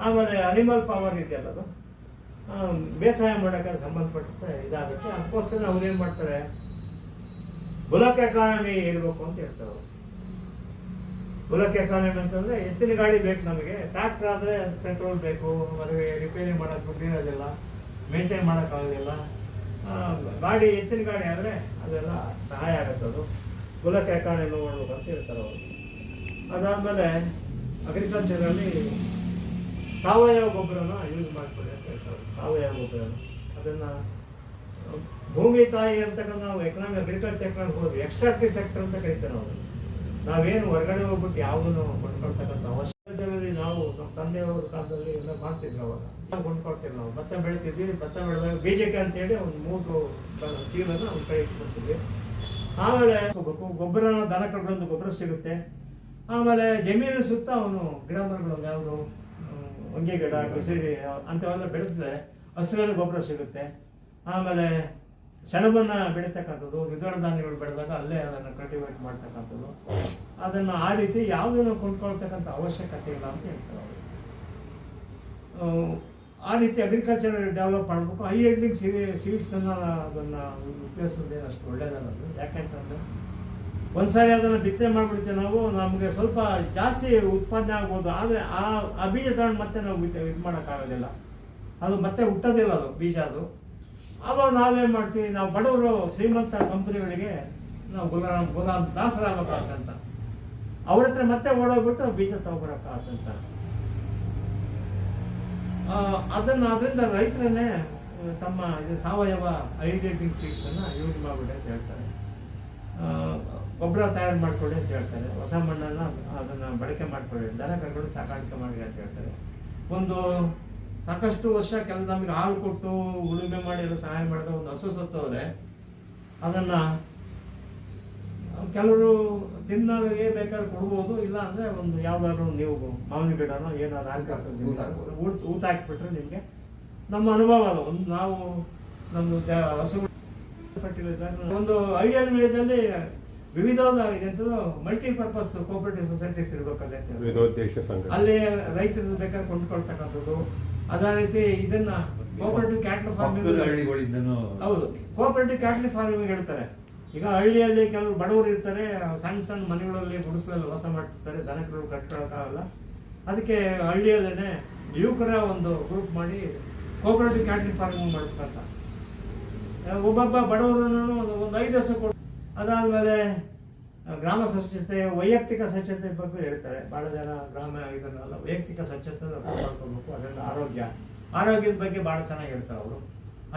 ಆಮೇಲೆ ಅನಿಮಲ್ ಪವರ್ ಇದೆಯಲ್ಲ, ಅದು ಬೇಸಾಯ ಮಾಡೋಕ್ಕೆ ಸಂಬಂಧಪಟ್ಟಂತೆ ಇದಾಗುತ್ತೆ. ಅದಕ್ಕೋಸ್ಕರ ಅವ್ರು ಏನು ಮಾಡ್ತಾರೆ, ಬುಲಕ್ ಎಕಾನಮಿ ಇರಬೇಕು ಅಂತ ಹೇಳ್ತಾರೆ ಅವರು. ಬುಲಕ್ ಎಕಾನಮಿ ಅಂತಂದರೆ ಎತ್ತಿನ ಗಾಡಿ ಬೇಕು ನಮಗೆ. ಟ್ರ್ಯಾಕ್ಟರ್ ಆದರೆ ಪೆಟ್ರೋಲ್ ಬೇಕು, ಅದಕ್ಕೆ ರಿಪೇರಿ ಮಾಡೋಕ್ಕೆ ದುಡ್ಡು ಇರೋದಿಲ್ಲ, ಮೇಂಟೈನ್ ಮಾಡೋಕ್ಕಾಗೋದಿಲ್ಲ. ಗಾಡಿ ಎತ್ತಿನ ಗಾಡಿ ಆದರೆ ಅದೆಲ್ಲ ಸಹಾಯ ಆಗುತ್ತೆ. ಅದು ಬುಲಕ್ ಎಕಾನಮಿ ಮಾಡ್ಬೇಕು ಅಂತ ಹೇಳ್ತಾರೆ ಅವರು. ಅದಾದಮೇಲೆ ಅಗ್ರಿಕಲ್ಚರಲ್ಲಿ ಸಾವಯವ ಗೊಬ್ಬರನ ಯೂಸ್ ಮಾಡ್ಕೊಳ್ಳಿ ಅಂತ ಹೇಳ್ತಾರೆ. ಸಾವಯವ ಗೊಬ್ಬರ ಅದನ್ನು ಭೂಮಿ ತಾಯಿ ಅಂತಕ್ಕಂಥ ನಾವು ಅಗ್ರಿಕಲ್ಚರ್ ಎಕನಾಮಿಕ್ ಹೋದ್ವಿ, ಎಕ್ಸ್ಟ್ರಾಕ್ಟಿವ್ ಸೆಕ್ಟರ್ ಅಂತ ಕರಿತೇವೆ ನಾವು. ನಾವೇನು ಹೊರಗಡೆ ಹೋಗ್ಬಿಟ್ಟು ಯಾವುದನ್ನು ಕೊಂಡ್ಕೊಳ್ತಕ್ಕಂಥ ಅವಶ್ಯಕತೆಯಲ್ಲಿ ನಾವು ನಮ್ಮ ತಂದೆಯವ್ರ ಕಾಲದಲ್ಲಿ ಎಲ್ಲ ಮಾಡ್ತಿದ್ವಿ. ಅವಾಗ ನಾವು ಕೊಂಡ್ಕೊಳ್ತೀವಿ. ನಾವು ಭತ್ತ ಬೆಳಿತಿದ್ವಿ. ಭತ್ತ ಬೆಳೆದಾಗ ಬೀಜಕ್ಕೆ ಅಂತೇಳಿ ಒಂದು 3 ಚೀಲನ ಒಂದು ಕೈ ಇಟ್ಕೊಳ್ತೀವಿ. ಆಮೇಲೆ ಗೊಬ್ಬರ, ದನ ಕರುಗಳಿಂದ ಗೊಬ್ಬರ ಸಿಗುತ್ತೆ. ಆಮೇಲೆ ಜಮೀನು ಸುತ್ತ ಅವನು ಗಿಡ ಮರಗಳು ಯಾವುದು ಹೊಂಗೆ ಗಿಡ, ಬಿಸಿಲಿ ಅಂಥವೆಲ್ಲ ಬೆಳೆಸಿದ್ರೆ ಹಸಿರಲ್ಲಿ ಗೊಬ್ಬರ ಸಿಗುತ್ತೆ. ಆಮೇಲೆ ಸೆಣಬನ್ನು ಬೆಳೀತಕ್ಕಂಥದ್ದು, ದ್ವಿದಳ ಧಾನ್ಯಗಳು ಬೆಳೆದಾಗ ಅಲ್ಲೇ ಅದನ್ನು ಕಲ್ಟಿವೇಟ್ ಮಾಡ್ತಕ್ಕಂಥದ್ದು. ಅದನ್ನು ಆ ರೀತಿ ಯಾವುದನ್ನು ಕೊಂಡ್ಕೊಳ್ತಕ್ಕಂಥ ಅವಶ್ಯಕತೆ ಇಲ್ಲ ಅಂತ ಹೇಳ್ತಾರೆ ಅವರು. ಆ ರೀತಿ ಅಗ್ರಿಕಲ್ಚರ್ ಡೆವಲಪ್ ಮಾಡಬೇಕು. ಹೈ ಯೀಲ್ಡಿಂಗ್ ಸೀಡ್ಸನ್ನು ಅದನ್ನು ಉಪಯೋಗಿಸೋದೇನು ಅಷ್ಟು ಒಳ್ಳೆಯದಲ್ಲ. ಯಾಕೆಂತಂದರೆ ಒಂದ್ಸಾರಿ ಅದನ್ನು ಬಿತ್ತನೆ ಮಾಡಿಬಿಡ್ತೀವಿ ನಾವು, ನಮಗೆ ಸ್ವಲ್ಪ ಜಾಸ್ತಿ ಉತ್ಪಾದನೆ ಆಗ್ಬೋದು. ಆದರೆ ಆ ಬೀಜ ತಗೊಂಡು ಮತ್ತೆ ನಾವು ಇದು ಮಾಡೋಕ್ಕಾಗೋದಿಲ್ಲ, ಅದು ಮತ್ತೆ ಹುಟ್ಟೋದಿಲ್ಲ ಅದು ಬೀಜ. ಅದು ಆವಾಗ ನಾವೇನು ಮಾಡ್ತೀವಿ, ನಾವು ಬಡವರು ಶ್ರೀಮಂತ ಕಂಪನಿಗಳಿಗೆ ನಾವು ಗುಲಾಮ್ ದಾಸರಾಗಬೇಕಾಗತ್ತಂತ ಅವ್ರ ಹತ್ರ ಮತ್ತೆ ಓಡೋಗ್ಬಿಟ್ಟು ಬೀಜ ತಗೊಬರೋಕ್ಕಾಗತ್ತಂತ. ಅದರಿಂದ ರೈತರನ್ನೇ ತಮ್ಮ ಇದು ಸಾವಯವ ಹೈಡ್ರೇಟಿಂಗ್ ಸೀಡ್ಸನ್ನು ಯೂಸ್ ಮಾಡಿಬಿಡಿ ಅಂತ ಹೇಳ್ತಾರೆ. ಗೊಬ್ಬರ ತಯಾರು ಮಾಡ್ಕೊಳ್ಳಿ ಅಂತ ಹೇಳ್ತಾರೆ. ಹೊಸ ಮಣ್ಣನ್ನು ಅದನ್ನು ಬಳಕೆ ಮಾಡ್ಕೊಳ್ಳಿ, ದನ ಕರುಗಳು ಸಾಕಾಣಿಕೆ ಮಾಡಿ ಅಂತ ಹೇಳ್ತಾರೆ. ಒಂದು ಸಾಕಷ್ಟು ವರ್ಷ ನಮಗೆ ಹಾಲು ಕೊಟ್ಟು ಉಳುಮೆ ಮಾಡಿ ಎಲ್ಲ ಸಹಾಯ ಮಾಡಿದ ಒಂದು ಹಸು ಸತ್ತೋದ್ರೆ ಅದನ್ನು ಕೆಲವರು ತಿನ್ನೋರಿಗೆ ಬೇಕಾದ್ರೆ ಕೊಡ್ಬೋದು. ಇಲ್ಲ ಅಂದರೆ ಒಂದು ಯಾವುದಾದ್ರು ನೀವು ಮಾವಿನ ಗಿಡನೋ ಏನಾದ್ರು ಹಾಕಿ ಊಟ ಹಾಕಿಬಿಟ್ರೆ ನಿಮಗೆ ನಮ್ಮ ಅನುಭವ ಅದು. ಒಂದು ನಾವು ನಮ್ಮದು ಹಸು ಫರ್ಟಿಲೈಸರ್ ಒಂದು ಐಡಿಯಲ್ ವಿಲೇಜಲ್ಲಿ ವಿವಿಧ ಮಲ್ಟಿಪರ್ಪಸ್ ಕೋಆಪರೇಟಿವ್ ಸೊಸೈಟೀಸ್ ಇರಬೇಕಲ್ಲ ಅಂತ, ವಿವಿಧೋದ್ದೇಶ ಸಂಘ, ಅಲ್ಲಿ ರೈತರು ಬೇಕಾದ್ರೆ ಕೊಂಡ್ಕೊಳ್ತಕ್ಕಂಥದ್ದು. ಅದೇ ರೀತಿ ಇದನ್ನ ಕೋಆಪರೇಟಿವ್ ಕ್ಯಾಟಲ್ ಫಾರ್ಮಿಂಗ್, ಹೌದು ಕೋಆಪರೇಟಿವ್ ಕ್ಯಾಟಲ್ ಫಾರ್ಮಿಂಗ್ ಹೇಳ್ತಾರೆ. ಈಗ ಹಳ್ಳಿಯಲ್ಲಿ ಕೆಲವರು ಬಡವರು ಇರ್ತಾರೆ, ಸಣ್ಣ ಸಣ್ಣ ಮನೆಗಳಲ್ಲಿ ಗುಡಿಸಲಲ್ಲಿ ವಾಸ ಮಾಡ್ತಿರ್ತಾರೆ, ದನಕರು ಕಟ್ಕೊಳ್ಳೋಕ್ಕಾಗಲ್ಲ. ಅದಕ್ಕೆ ಹಳ್ಳಿಯಲ್ಲೇ ಯುವಕರ ಒಂದು ಗ್ರೂಪ್ ಮಾಡಿ ಕೋಆಪರೇಟಿವ್ ಕ್ಯಾಟಲ್ ಫಾರ್ಮಿಂಗ್ ಮಾಡ್ಬೇಕಂತ. ಒಬ್ಬೊಬ್ಬ ಬಡವರನ್ನು ಒಂದು 5 ವರ್ಷ ಕೊಟ್ಟು ಅದಾದಮೇಲೆ ಗ್ರಾಮ ಸ್ವಚ್ಛತೆ, ವೈಯಕ್ತಿಕ ಸ್ವಚ್ಛತೆ ಬಗ್ಗೆ ಹೇಳ್ತಾರೆ. ಭಾಳ ಜನ ಗ್ರಾಮ ಇದನ್ನೆಲ್ಲ ವೈಯಕ್ತಿಕ ಸ್ವಚ್ಛತೆ ಮಾಡ್ಕೊಳ್ಬೇಕು. ಅದೆಲ್ಲ ಆರೋಗ್ಯದ ಬಗ್ಗೆ ಭಾಳ ಚೆನ್ನಾಗಿ ಹೇಳ್ತಾರೆ ಅವರು.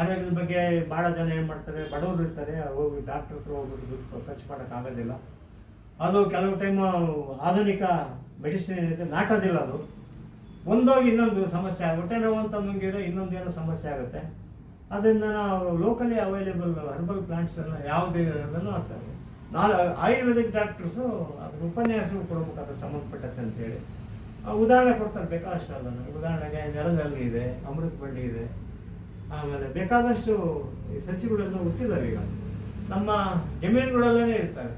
ಆರೋಗ್ಯದ ಬಗ್ಗೆ ಭಾಳ ಜನ ಏನು ಮಾಡ್ತಾರೆ, ಬಡವರು ಇರ್ತಾರೆ, ಹೋಗಿ ಡಾಕ್ಟರ್ ಹತ್ರ ಹೋಗ್ಬಿಟ್ಟು ದುಡ್ಡು ಖರ್ಚು ಮಾಡೋಕ್ಕಾಗೋದಿಲ್ಲ. ಅದು ಕೆಲವು ಟೈಮ್ ಆಧುನಿಕ ಮೆಡಿಸಿನ್ ಏನಿದೆ ನಾಟೋದಿಲ್ಲ. ಅದು ಒಂದೋಗಿ ಇನ್ನೊಂದು ಸಮಸ್ಯೆ ಆಗುತ್ತೆ, ಹೊಟ್ಟೆ ನೋವು ಅಂತ ನುಂಗಿದ್ರೆ ಇನ್ನೊಂದೇನೋ ಸಮಸ್ಯೆ ಆಗುತ್ತೆ. ಅದರಿಂದ ನಾವು ಲೋಕಲಿ ಅವೈಲೇಬಲ್ ಹರ್ಬಲ್ ಪ್ಲಾಂಟ್ಸನ್ನು ಯಾವುದೇ ಆಗ್ತವೆ. ಆಯುರ್ವೇದಿಕ್ ಡಾಕ್ಟರ್ಸು ಅದ್ರ ಉಪನ್ಯಾಸಗಳು ಕೊಡ್ಬೇಕು ಅದ್ರ ಸಂಬಂಧಪಟ್ಟಂತೆ ಅಂತೇಳಿ ಉದಾಹರಣೆ ಕೊಡ್ತಾರೆ. ಬೇಕಾದಷ್ಟಲ್ಲ, ಉದಾಹರಣೆಗೆ ನೆಲದಲ್ಲಿ ಇದೆ, ಅಮೃತ ಬಳ್ಳಿ ಇದೆ, ಆಮೇಲೆ ಬೇಕಾದಷ್ಟು ಸಸಿಗಳೆಲ್ಲ ಹುಟ್ಟಿದ್ದಾರೆ. ಈಗ ನಮ್ಮ ಜಮೀನುಗಳಲ್ಲೇ ಇರ್ತಾರೆ,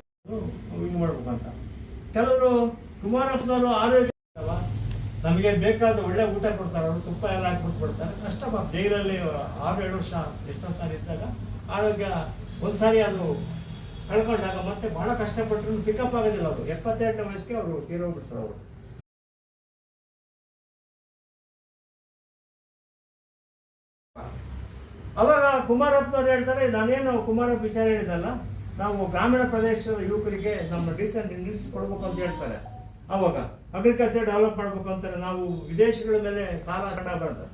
ಇದು ಮಾಡ್ಬೇಕಂತ. ಕೆಲವರು ಕುಮಾರಪ್ಪನವರು ಆರೋಗ್ಯ ನಮಗೆ ಬೇಕಾದ ಒಳ್ಳೆ ಊಟ ಕೊಡ್ತಾರೆ, ಅವರು ತುಪ್ಪ ಎಲ್ಲ ಹಾಕ್ಬಿಟ್ಟು ಕೊಡ್ತಾರೆ. ಕಷ್ಟ ಜೈಲಲ್ಲಿ 6-7 ವರ್ಷ ಎಷ್ಟೋ ಸಾರಿ ಇದ್ದಾಗ ಆರೋಗ್ಯ ಒಂದ್ಸಾರಿ ಅದು ಕಳ್ಕೊಂಡಾಗ ಮತ್ತೆ ಬಹಳ ಕಷ್ಟಪಟ್ಟರು ಪಿಕಪ್ ಆಗೋದಿಲ್ಲ. ಅದು 72ನೇ ವಯಸ್ಸಿಗೆ ಅವರು ತೀರೋಗ್ಬಿಡ್ತಾರೆ. ಅವರು ಅವಾಗ ಕುಮಾರಪ್ಪನವ್ರು ಹೇಳ್ತಾರೆ, ನಾನೇನು ಕುಮಾರಪ್ಪ ವಿಚಾರ ಹೇಳಿದಲ್ಲ, ನಾವು ಗ್ರಾಮೀಣ ಪ್ರದೇಶದ ಯುವಕರಿಗೆ ನಮ್ಮ ಡೀಸೆಂಟ್ ಇಂಡಸ್ಟ್ರಿ ಕೊಡ್ಬೇಕು ಅಂತ ಹೇಳ್ತಾರೆ. ಅವಾಗ ಅಗ್ರಿಕಲ್ಚರ್ ಡೆವಲಪ್ ಮಾಡ್ಬೇಕು ಅಂತಾರೆ. ನಾವು ವಿದೇಶಗಳ ಮೇಲೆ ಸಾಲ ಬರ್ತದೆ.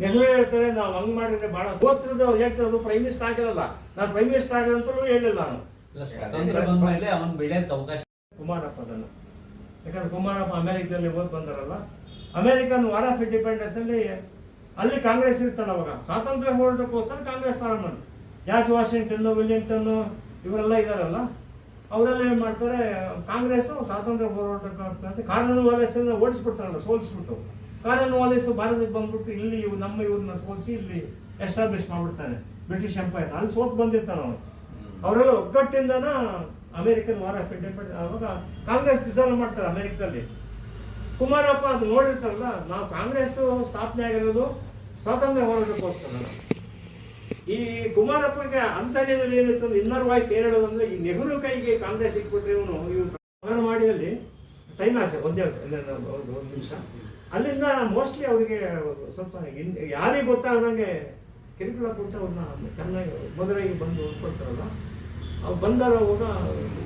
ನೆಹರು ಹೇಳ್ತಾರೆ, ನಾವು ಹಂಗೆ ಮಾಡಿದ್ರೆ ಭಾಳ ಗೋತ್ರದ ಹೇಳ್ತಾರೆ. ಅದು ಪ್ರೈಮ್ ಮಿನಿಸ್ಟರ್ ಆಗಿರಲ್ಲ, ನಾನು ಪ್ರೈಮ್ ಮಿನಿಸ್ಟರ್ ಆಗಿರೋಂತಲೂ ಹೇಳಿಲ್ಲ ನಾನು. ಕುಮಾರಪ್ಪ ಅದನ್ನು, ಯಾಕಂದ್ರೆ ಕುಮಾರಪ್ಪ ಅಮೆರಿಕದಲ್ಲಿ ಓದ್ ಬಂದಾರಲ್ಲ, ಅಮೆರಿಕನ್ ವಾರ್ ಆಫ್ ಇಂಡಿಪೆಂಡೆನ್ಸ್ ಅಲ್ಲಿ ಕಾಂಗ್ರೆಸ್ ಇರ್ತಾನೆ. ಅವಾಗ ಸ್ವಾತಂತ್ರ್ಯ ಹೋರಾಟಕ್ಕೋಸ್ಕರ ಕಾಂಗ್ರೆಸ್ ಫಾರ್ಮ್ ಮಾಡಿ ಜಾರ್ಜ್ ವಾಷಿಂಗ್ಟನ್, ವಿಲಿಯಂಟನ್ ಇವರೆಲ್ಲ ಇದಾರಲ್ಲ, ಅವರೆಲ್ಲ ಏನು ಮಾಡ್ತಾರೆ, ಕಾಂಗ್ರೆಸ್ ಸ್ವಾತಂತ್ರ್ಯ ಹೋರಾಟಕ್ಕೆ ಕಾನೂನು ವ್ಯವಸ್ಥೆಯನ್ನು ಓಡಿಸ್ಬಿಡ್ತಾರಲ್ಲ, ಸೋಲಿಸ್ಬಿಟ್ಟು ಕಾರನ್ ವಾಲಿಸ್ ಭಾರತಕ್ಕೆ ಬಂದ್ಬಿಟ್ಟು ಇಲ್ಲಿ ಇವ್ರನ್ನ ಸೋಲಿಸಿ ಇಲ್ಲಿ ಎಸ್ಟಾಬ್ಲಿಷ್ ಮಾಡ್ಬಿಡ್ತಾನೆ ಬ್ರಿಟಿಷ್ ಎಂಪೈರ್. ಅಲ್ಲಿ ಸೋತ್ ಬಂದಿರ್ತಾನೆ ಅವನು. ಅವರೆಲ್ಲ ಒಗ್ಗಟ್ಟಿಂದನ ಅಮೆರಿಕನ್ ವಾರ್ ಆಫ್ ಇಂಡಿಪೆಂಡೆನ್ಸ್ ಆವಾಗ ಕಾಂಗ್ರೆಸ್ ಡಿಸಾಲ್ವ್ ಮಾಡ್ತಾರೆ ಅಮೆರಿಕದಲ್ಲಿ. ಕುಮಾರಪ್ಪ ಅದು ನೋಡಿರ್ತಾರಲ್ಲ, ನಾವು ಕಾಂಗ್ರೆಸ್ ಸ್ಥಾಪನೆ ಆಗಿರೋದು ಸ್ವಾತಂತ್ರ್ಯ ಹೋರಾಟಕ್ಕೋಸ್ಕರ. ಈ ಕುಮಾರಪ್ಪನಿಗೆ ಅಂತರ್ಯದಲ್ಲಿ ಏನಿತ್ತು ಅಂದ್ರೆ ಇನ್ನರ್ ವಾಯ್ಸ್ ಏನ್ ಹೇಳೋದಂದ್ರೆ, ಈ ನೆಹರು ಕೈಗೆ ಕಾಂಗ್ರೆಸ್ ಇಟ್ಬಿಟ್ರೆ ಇವ್ರು ಮಾಡಿದಲ್ಲಿ ಟೈಮ್ ಆಸೆ ಒಂದೇ ಒಂದು ನಿಮಿಷ. ಅಲ್ಲಿಂದ ಮೋಸ್ಟ್ಲಿ ಅವರಿಗೆ ಸ್ವಲ್ಪ ಯಾರಿಗೆ ಗೊತ್ತಾಗದಂಗೆ ಕಿರುಕುಳ ಕೊಟ್ಟು ಅವ್ರನ್ನ ಚೆನ್ನಾಗಿ ಮೊದಲಾಗಿ ಬಂದು ಓದ್ಕೊಳ್ತಾರಲ್ಲ, ಅವ್ರು ಬಂದಾಗ ಅವಾಗ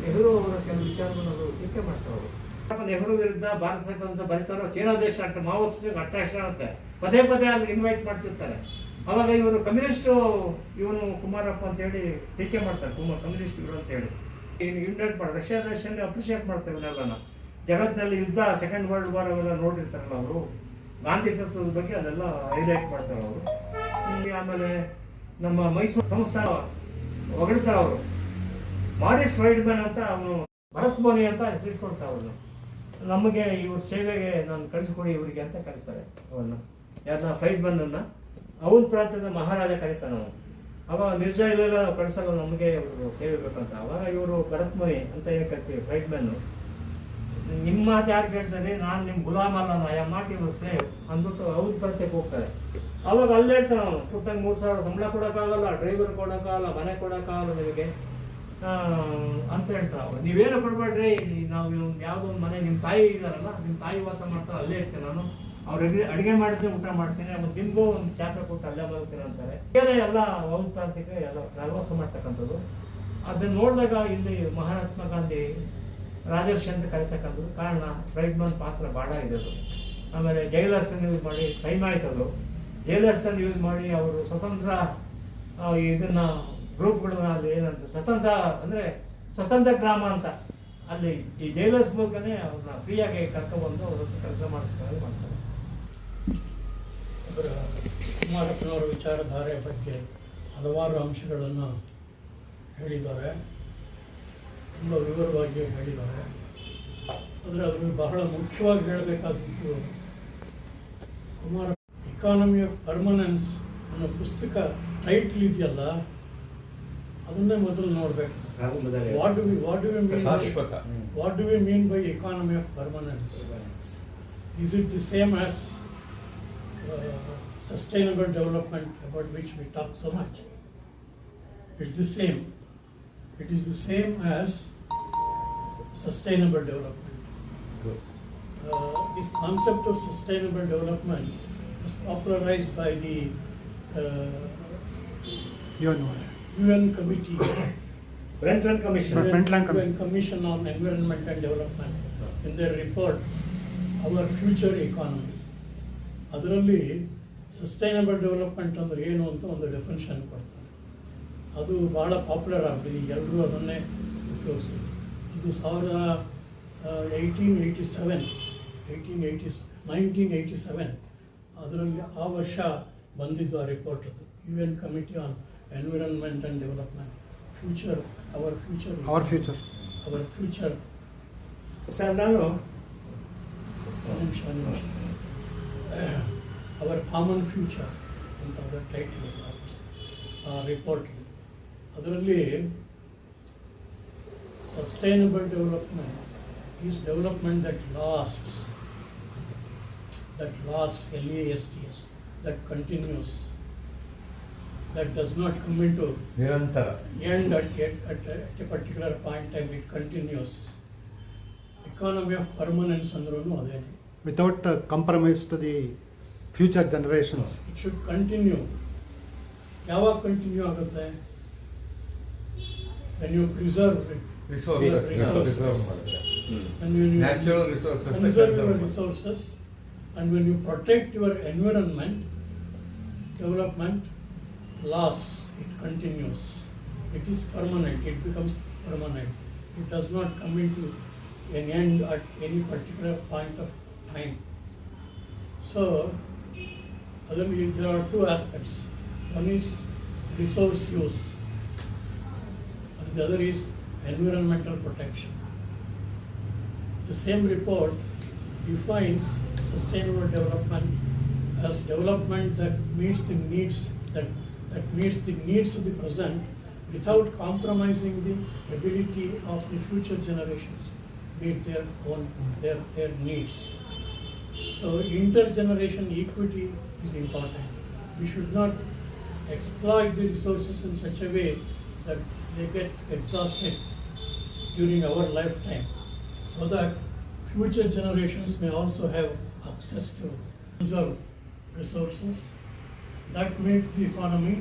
ನೆಹರು ಅವರ ಕೆಲವು ವಿಚಾರವನ್ನು ಅವರು ಟೀಕೆ ಮಾಡ್ತಾರೆ. ನೆಹರು ವಿರುದ್ಧ ಭಾರತ ಸರ್ಕಾರ ಅಂತ ಬರೀತಾರೋ, ಚೀನಾ ದೇಶ ಮಾವೋತ್ಸವಕ್ಕೆ ಅಟ್ರಾಕ್ಷನ್ ಆಗುತ್ತೆ, ಪದೇ ಪದೇ ಅಲ್ಲಿ ಇನ್ವೈಟ್ ಮಾಡ್ತಿರ್ತಾರೆ. ಅವಾಗ ಇವರು ಕಮ್ಯುನಿಸ್ಟ್ ಇವನು ಕುಮಾರಪ್ಪ ಅಂತ ಹೇಳಿ ಟೀಕೆ ಮಾಡ್ತಾರೆ, ಕಮ್ಯುನಿಸ್ಟ್ ಇವರು ಅಂತ ಹೇಳಿ ಇನ್ವೈಟ್ ಮಾಡಿ ರಷ್ಯಾ ದೇಶದಲ್ಲಿ ಅಪ್ರಿಷಿಯೇಟ್ ಮಾಡ್ತಾರೆ ಇವನ್ನೆಲ್ಲ. ಜಗತ್ತಿನಲ್ಲಿ ಯುದ್ಧ, ಸೆಕೆಂಡ್ ವರ್ಲ್ಡ್ ವಾರ್ ಅವೆಲ್ಲ ನೋಡಿರ್ತಾರಲ್ಲ ಅವರು, ಗಾಂಧಿ ತತ್ವದ ಬಗ್ಗೆ ಅದೆಲ್ಲ ಹೈಲೈಟ್ ಮಾಡ್ತಾರೆ ಅವರು. ಆಮೇಲೆ ನಮ್ಮ ಮೈಸೂರು ಸಂಸ್ಥಾನ ಹೊಗಳ್ತಾರೆ ಅವರು. ಮಾರಿಸ್ ಫ್ರೈಡ್ಮನ್ ಅಂತ ಅವನು, ಭರತ್ ಮೋನಿ ಅಂತ ಹೆಸರಿಟ್ಕೊಳ್ತಾರೆ ಅವನು. ನಮಗೆ ಇವ್ರ ಸೇವೆಗೆ ನಾನು ಕಳಿಸ್ಕೊಡಿ ಇವರಿಗೆ ಅಂತ ಕರೀತಾರೆ ಅವನ್ನ, ಯಾರನ್ನ ಫ್ರೈಡ್ಮನ್ ಅನ್ನ. ಅವನ ಪ್ರಾಂತ್ಯದ ಮಹಾರಾಜ ಕರೀತಾನೆ ಅವನು. ಅವಾಗ ಮಿರ್ಜಾ ಇಲ್ಲೆಲ್ಲ ನಾವು ಕಳಿಸಲ್ಲ, ನಮಗೆ ಇವರು ಸೇವೆ ಬೇಕಂತ. ಅವಾಗ ಇವರು ಭರತ್ ಮೋನಿ ಅಂತ ಏನು ಕರಿತೀವಿ ಫ್ರೈಡ್ಮನ್. ನಿಮ್ಮ ಮಾತು ಯಾರು ಕೇಳ್ತಾರೆ, ನಾನು ನಿಮ್ಮ ಗುಲಾಮ್ ಅಲ್ಲ, ನಾ ಯಾ ಮಾಟಿ ಸೇವ್ ಅಂದ್ಬಿಟ್ಟು ಅವ್ರ ಪ್ರಾಂತ್ಯಕ್ಕೆ ಹೋಗ್ತಾರೆ. ಅವಾಗ ಅಲ್ಲಿ ಹೇಳ್ತಾನೆ ಅವನು, ಪುಟ್ಟಂಗೆ 3,000 ಸಂಬಳ ಕೊಡೋಕ್ಕಾಗಲ್ಲ, ಡ್ರೈವರ್ ಕೊಡೋಕ್ಕಾಗಲ್ಲ, ಮನೆ ಕೊಡೋಕ್ಕಾಗಲ್ಲ ನಿಮಗೆ ಅಂತ ಹೇಳ್ತಾರೆ ಅವ್ರು. ನೀವೇನು ಕೊಡ್ಬೇಡ್ರಿ, ನಾವು ಯಾವುದೋ ಒಂದು ಮನೆ, ನಿಮ್ಮ ತಾಯಿ ಇದ್ದಾರಲ್ಲ, ನಿಮ್ಮ ತಾಯಿ ವಾಸ ಮಾಡ್ತಾರೆ, ಅಲ್ಲೇ ಇರ್ತೀನಿ ನಾನು, ಅವ್ರಿಗೆ ಅಡುಗೆ ಮಾಡಿದ್ರೆ ಊಟ ಮಾಡ್ತೀನಿ, ಮತ್ತು ನಿಮಗೂ ಒಂದು ಚಾಪೆ ಕೊಟ್ಟು ಅಲ್ಲೇ ಬರುತ್ತೀನಿ ಅಂತಾರೆ. ಬೇರೆ ಎಲ್ಲ ಒಂದು ಪ್ರಾಂತ್ಯಕ್ಕೆ ಎಲ್ಲ ಪ್ರವಾಸ ಮಾಡ್ತಕ್ಕಂಥದ್ದು. ಅದನ್ನು ನೋಡಿದಾಗ ಇಲ್ಲಿ ಮಹಾತ್ಮ ಗಾಂಧಿ ರಾಜರ್ಷಿ ಅಂತ ಕರಿತಕ್ಕಂಥದ್ದು ಕಾರಣ. ಫ್ರೈಡ್ಮನ್ ಪಾತ್ರ ಭಾಳ ಇರೋದು. ಆಮೇಲೆ ಜೈಲರ್ಸನ್ನು ಯೂಸ್ ಮಾಡಿ, ಟೈಮ್ ಆಯ್ತದು, ಜೈಲರ್ಸನ್ನು ಯೂಸ್ ಮಾಡಿ ಅವರು ಸ್ವತಂತ್ರ ಇದನ್ನ ಗ್ರೂಪ್ಗಳನ್ನ ಅಲ್ಲಿ ಏನಂತ ಸ್ವತಂತ್ರ ಅಂದರೆ ಸ್ವತಂತ್ರ ಗ್ರಾಮ ಅಂತ ಅಲ್ಲಿ ಈ ಜೈಲರ್ಸ್ ಮೂಲಕನೇ ಅವ್ರನ್ನ ಫ್ರೀಯಾಗಿ ಕರ್ಕೊಬಂದು ಅವ್ರ ಕೆಲಸ ಮಾಡಿಸ್ತಾರೆ ಮಾಡ್ತಾರೆ. ಕುಮಾರಪ್ಪನವರ ವಿಚಾರಧಾರೆ ಬಗ್ಗೆ ಹಲವಾರು ಅಂಶಗಳನ್ನು ಹೇಳಿದ್ದಾರೆ, ತುಂಬ ವಿವರವಾಗಿ ಹೇಳಿದ್ದಾರೆ. ಆದರೆ ಅದರಲ್ಲಿ ಬಹಳ ಮುಖ್ಯವಾಗಿ ಹೇಳಬೇಕಾಗಿದ್ದು ಕುಮಾರಪ್ಪ ಎಕಾನಮಿ ಆಫ್ ಪರ್ಮನೆನ್ಸ್ ಅನ್ನೋ ಪುಸ್ತಕ ಟೈಟ್ಲ್ ಇದೆಯಲ್ಲ, ಅದನ್ನೇ ಮೊದಲು ನೋಡಬೇಕು. What do we mean by economy of permanence? Is it the same as sustainable development about which we talk so much? It's the same. It is the same as sustainable development. This concept of sustainable development was popularized by the UN committee, Brundtland Commission. UN Commission on Environment and Development, in their report, Our Future Economy. ಅದರಲ್ಲಿ sustainable development ಅಂದರೆ ಏನು ಅಂತ ಒಂದು definition ಕೊಡ್ತಾರೆ. ಅದು ಭಾಳ popular ಆಗ್ಬಿಡಿ, ಎಲ್ಲರೂ ಅದನ್ನೇ ಉಪಯೋಗಿಸ್ತಾರೆ. ಇದು 1987 ಅದರಲ್ಲಿ ಆ ವರ್ಷ ಬಂದಿದ್ದು ಆ ರಿಪೋರ್ಟ್. ಅದು UN committee on environment and development, our future. Sir ನಾನು ನಿಮಿಷ ಅವರ್ ಕಾಮನ್ ಫ್ಯೂಚರ್ ಅಂತ ಅದರ ಟೈಟ್ಲ್ ಆ ರಿಪೋರ್ಟ್. ಅದರಲ್ಲಿ sustainable development is development that lasts, LASTS, that continues, that does not come into Nirantara end at a particular point time, it continues. Economy of permanence andrunu adene. Without compromise to the future generations. It should continue. ಯಾವಾಗ continue ಆಗುತ್ತೆ? when you preserve resources. And when you Natural resources, conserve your resources, and when you protect your environment, development lasts, it continues. It is permanent, it becomes permanent. It does not come into an end at any particular point of time. So there are two aspects. One is resource use and the other is environmental protection. The same report defines sustainable development as development that meets the needs that meets the needs of the present without compromising the ability of the future generations meet their own their needs. So intergeneration equity is important. We should not exploit the resources in such a way that they get exhausted during our lifetime, so that future generations may also have access to conserve resources that makes the economy